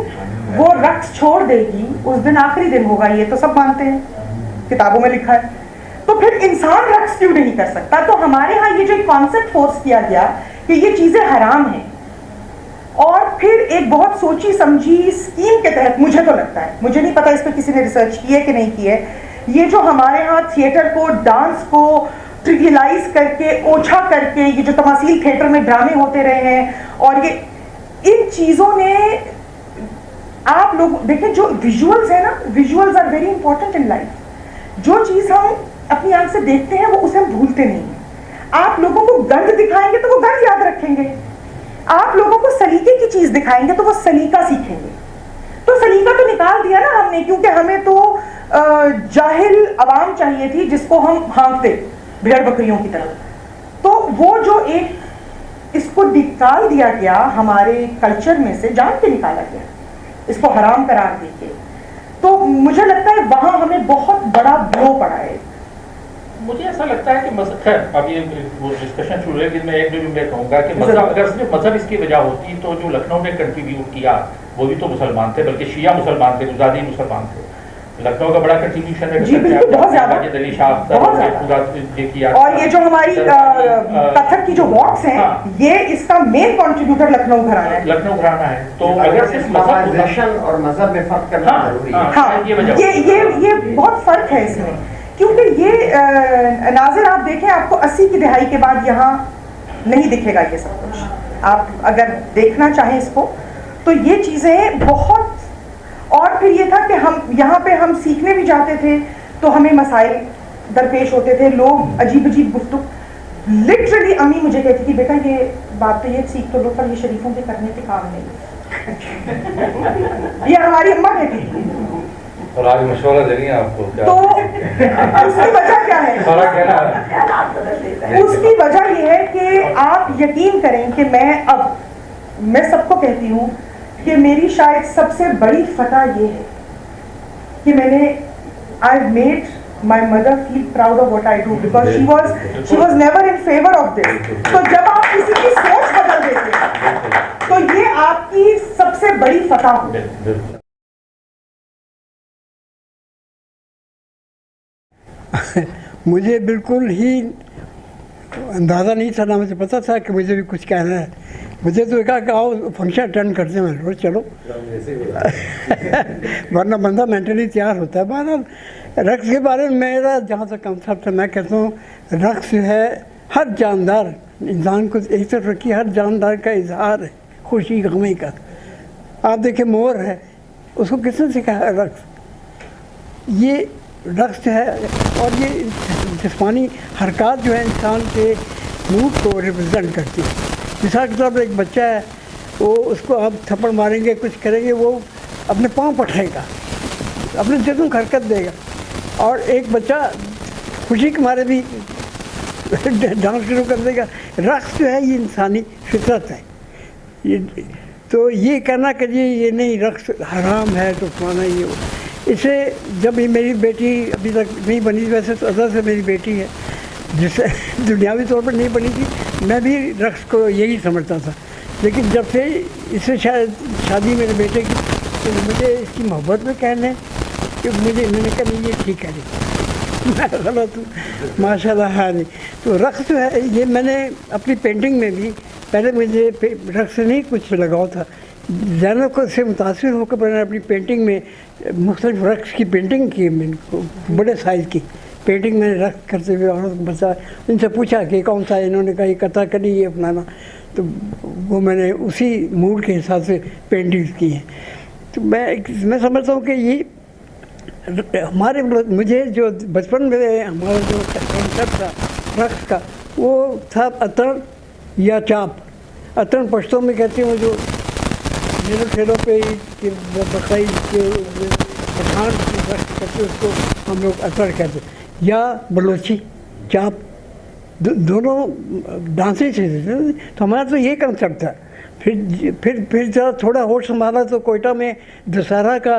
S2: वो रक्स छोड़ देगी उस दिन आखिरी दिन होगा, ये तो सब मानते हैं, किताबों में लिखा है। तो फिर इंसान रक्स क्यों नहीं कर सकता? तो हमारे यहाँ ये जो कॉन्सेप्ट फोर्स किया गया कि ये चीजें हराम हैं, और फिर एक बहुत सोची समझी स्कीम के तहत, मुझे तो लगता है, मुझे नहीं पता इस पर किसी ने रिसर्च की है कि नहीं की है, ये जो हमारे यहाँ थिएटर को, डांस को ट्रिवियलाइज करके, ओछा करके, ये जो तमासील थिएटर में ड्रामे होते रहे हैं, और ये इन चीजों ने, आप लोग देखें जो विजुअल्स है ना, visuals are very important in life. जो चीज हम अपनी आंख से देखते हैं वो उसे हम भूलते नहीं हैं। आप लोगों को गंध दिखाएंगे तो वो गंध याद रखेंगे, आप लोगों को सलीके की चीज दिखाएंगे तो वो सलीका सीखेंगे। तो सलीका तो निकाल दिया ना हमने, क्योंकि हमें तो जाहिल अवाम चाहिए थी जिसको हम हाँकते भेड़ बकरियों की तरह। तो वो जो एक इसको निकाल दिया गया हमारे कल्चर में से, जान के निकाला गया, इसको हराम करार देके, तो मुझे लगता है वहां हमें बहुत बड़ा ब्लो पड़ा है।
S4: मुझे ऐसा लगता है कि खैर अब ये वो डिस्कशन शुरू है, मैं एक जो मैं कहूँगा कि मजहब, अगर सिर्फ मजहब इसकी वजह होती तो जो लखनऊ ने कंट्रीब्यूट किया वो भी तो मुसलमान थे, बल्कि शिया मुसलमान थे, गुजादी मुसलमान थे। लखनऊ का बड़ा कंट्रीब्यूशन है,
S2: जी बिल्कुल, बहुत ज्यादा, और ये जो हमारी कथक की जो वॉक्स हैं, ये इसका मेन कंट्रीब्यूटर लखनऊ घराना है।
S4: लखनऊ घराना है। तो अगर सिर्फ मजहब
S5: और मजहब में फर्क करना जरूरी है।
S2: हाँ, ये बहुत फर्क है इसमें, क्योंकि ये नाज़िर आप देखें, आपको 80 की दहाई के बाद यहाँ नहीं दिखेगा ये सब कुछ। आप अगर देखना चाहें इसको, तो ये चीज़ें बहुत, और फिर ये था कि हम यहाँ पे हम सीखने भी जाते थे तो हमें मसाइल दरपेश होते थे, लोग अजीब अजीब गुफ्तगू। लिटरली अम्मी मुझे कहती थी बेटा ये बात तो ये सीख तो लो, पर ये शरीफों के करने के काम नहीं ये हमारी अम्मा कहती थी।
S1: और आज मशवरा देनी है आपको क्या?
S2: तो उसकी वजह क्या है? उसकी वजह ये है कि आप यकीन करें कि मैं सबको कहती हूँ कि मेरी शायद सबसे बड़ी फतह ये है कि मैंने I made my mother feel proud of what I do, because she was never in favour of this. तो जब आप किसी की सोच बदल देते हैं तो ये आपकी सबसे बड़ी फतह होगी।
S6: मुझे बिल्कुल ही अंदाज़ा नहीं था, ना मुझे पता था कि मुझे भी कुछ कहना है। मुझे तो कहा कि आओ फंक्शन अटेंड करते हैं, मैं चलो वरना बंदा मेंटली तैयार होता है। बहरहाल रक्स के बारे में मेरा जहाँ तक कंसेप्ट है, मैं कहता हूँ रक्स है हर जानदार इंसान को एक तरफ रखिए, हर जानदार का इजहार है खुशी गमी का। आप देखिए मोर है, उसको किसने सिखाया रक्स? ये रक्स जो है और ये जिस्मानी हरकत जो है इंसान के मूड को रिप्रेजेंट करती है। मिसाल के तौर पर एक बच्चा है, वो उसको आप थप्पड़ मारेंगे कुछ करेंगे, वो अपने पाँव पठाएगा, अपने जिस्म को हरकत देगा। और एक बच्चा खुशी के मारे भी डांस शुरू कर देगा। रक्स जो है ये इंसानी फितरत है। ये तो ये कहना कि ये नहीं रक्स हराम है तो फलाना ये इसे जब ये मेरी बेटी अभी तक नहीं बनी, वैसे तो अज़ल से मेरी बेटी है जिसे दुनियावी तौर पर नहीं बनी थी, मैं भी रक्स को यही समझता था। लेकिन जब से इससे शायद शादी मेरे बेटे की, तो मुझे इसकी मोहब्बत में कहने कि मैंने कहा नहीं ये ठीक है, नहीं मैं गलत हूँ, माशाल्लाह। हाँ नहीं, तो रक्स जो है ये मैंने अपनी पेंटिंग में भी, पहले मुझे रक्स से नहीं कुछ लगाव था, ज़ैनब को से मुतासिर होकर मैंने अपनी पेंटिंग में मुख्तलिफ रक्स की पेंटिंग की, मैंने बड़े साइज़ की पेंटिंग मैंने रक्स करते हुए औरत बच्चा, इनसे पूछा कि कौन सा है, इन्होंने कहा ये कथाकली ये अपनाना, तो वो मैंने उसी मूड के हिसाब से पेंटिंग्स की हैं। तो मैं समझता हूँ कि ये हमारे मुझे जो बचपन में हमारा जो कॉन्सेप्ट था रक्स का, वो था अतरण या चाप। अतरण पश्तो में कहते हैं वो जो मेरे खेलों पे बकई के पठान रक्स करते उसको हम लोग अतरण कहते, या बलोची चाप, दोनों डांसिंग चीज़ें थे। तो हमारा तो ये कंसेप्ट था। फिर जब थोड़ा होश संभाला तो कोयटा में दशहरा का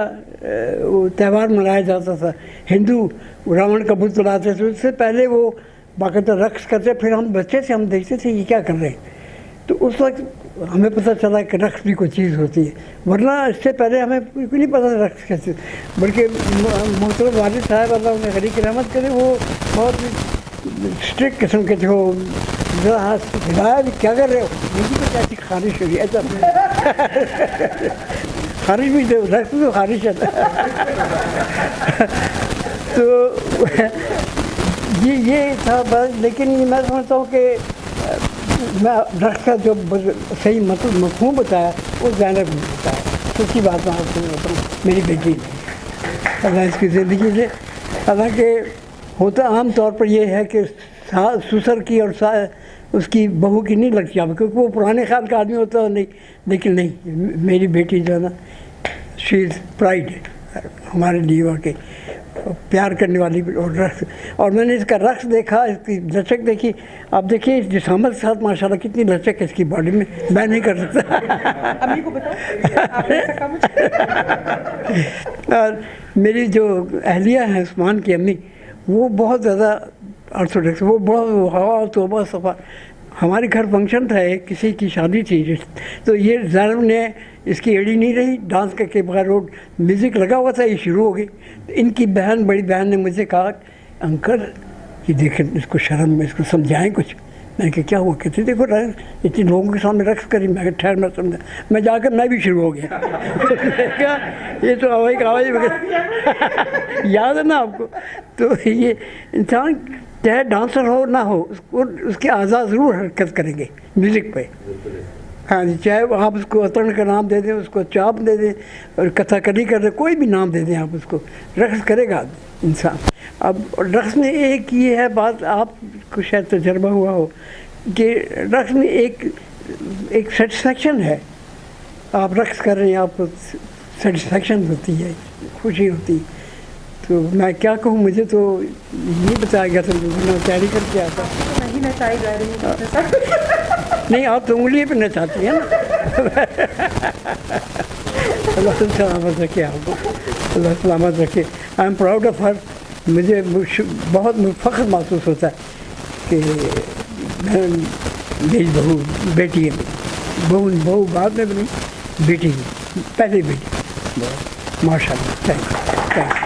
S6: त्यौहार मनाया जाता था। हिंदू रावण का बुत लाते थे, उससे पहले वो बाकायदा रक्स करते। फिर हम बच्चे से हम देखते थे ये क्या कर रहे हैं, तो उस वक्त हमें पता चला कि रक्स भी कोई चीज़ होती है, वरना इससे पहले हमें बिल्कुल नहीं पता था रक्स कैसे। बल्कि मोहतरम वालिद साहब अल्लाह उन्हें गनी की रहमत करे, वो बहुत स्ट्रिक्ट किस्म के थे। वो हिलाया भी क्या कर रहे हो, मुझे तो कैसी खारिश हो गई ऐसा खारिश भी दे रक्स तो खारिश है तो ये था बस। लेकिन मैं समझता हूँ कि मैं रक्स का जो सही मतलब मफ़हूम बताया वो ज़ैनब ने बताया। सच्ची बात मैं आपको बताऊँ, मेरी बेटी ने अल्लाह इसकी ज़िंदगी से, हालांकि होता आम तौर पर यह है कि ससुर की और उसकी बहू की नहीं लगती आप, क्योंकि वो पुराने ख्याल का आदमी होता है नहीं। लेकिन नहीं, मेरी बेटी जो है ना, शी इज़ प्राइड हमारे लिए वाकई प्यार करने वाली। और मैंने इसका रक्स देखा, इसकी लचक देखी। आप देखिए इस जिसामत के साथ माशाल्लाह कितनी लचक है इसकी बॉडी में, मैं नहीं कर सकता
S2: अम्मी को बताओ आपने ऐसा काम
S6: और मेरी जो अहलिया है उस्मान की अम्मी, वो बहुत ज़्यादा ऑर्थोडॉक्स, वो बहुत हवा तो बहुत सफ़ा। हमारे घर फंक्शन था, एक किसी की शादी थी, तो ये ज़ैनब ने इसकी एड़ी नहीं रही, डांस करके बगैर रोड म्यूज़िक लगा हुआ था, ये शुरू हो गई। तो इनकी बहन, बड़ी बहन ने मुझे कहा अंकल ये देखें इसको शर्म में, इसको समझाएं कुछ। मैंने कहा क्या हुआ? कहते देखो इतने लोगों के सामने रक्स करी। मैं ठहर मैं समझा, मैं जाकर मैं भी शुरू हो गया क्या ये तो आवाज़ वगैरह याद है ना आपको। तो ये इंसान चाहे डांसर हो ना हो, उसको उसके आज़ाद ज़रूर हरकत करेंगे म्यूज़िक पे। हाँ जी, चाहे आप उसको अतरण का नाम दे दें, उसको चाप दे दें और कथाकली कर दें, कोई भी नाम दे दें आप उसको, रक्स करेगा इंसान। अब रक्स में एक ये है बात, आपको शायद तजर्बा हुआ हो कि रक्स में एक सेटिस्फेक्शन है। आप रक्स कर रहे हैं, आपको सेटिस्फेक्शन होती है, खुशी होती है। तो मैं क्या कहूँ, मुझे तो नहीं बताया गया था, मैं तैयारी करके आता
S2: नहीं नचाई जा रही है
S6: नहीं, आप तो उंगली पे नचाती हैं ना अल्लाह सलामत रखे आपको, अल्लाह सलामत रखे। I am proud of her. मुझे बहुत फ़ख्र महसूस होता है कि मेरी बहू बेटी है, बहू बाद में बनी, बेटी पहले बेटी। माशाल्लाह, थैंक यू।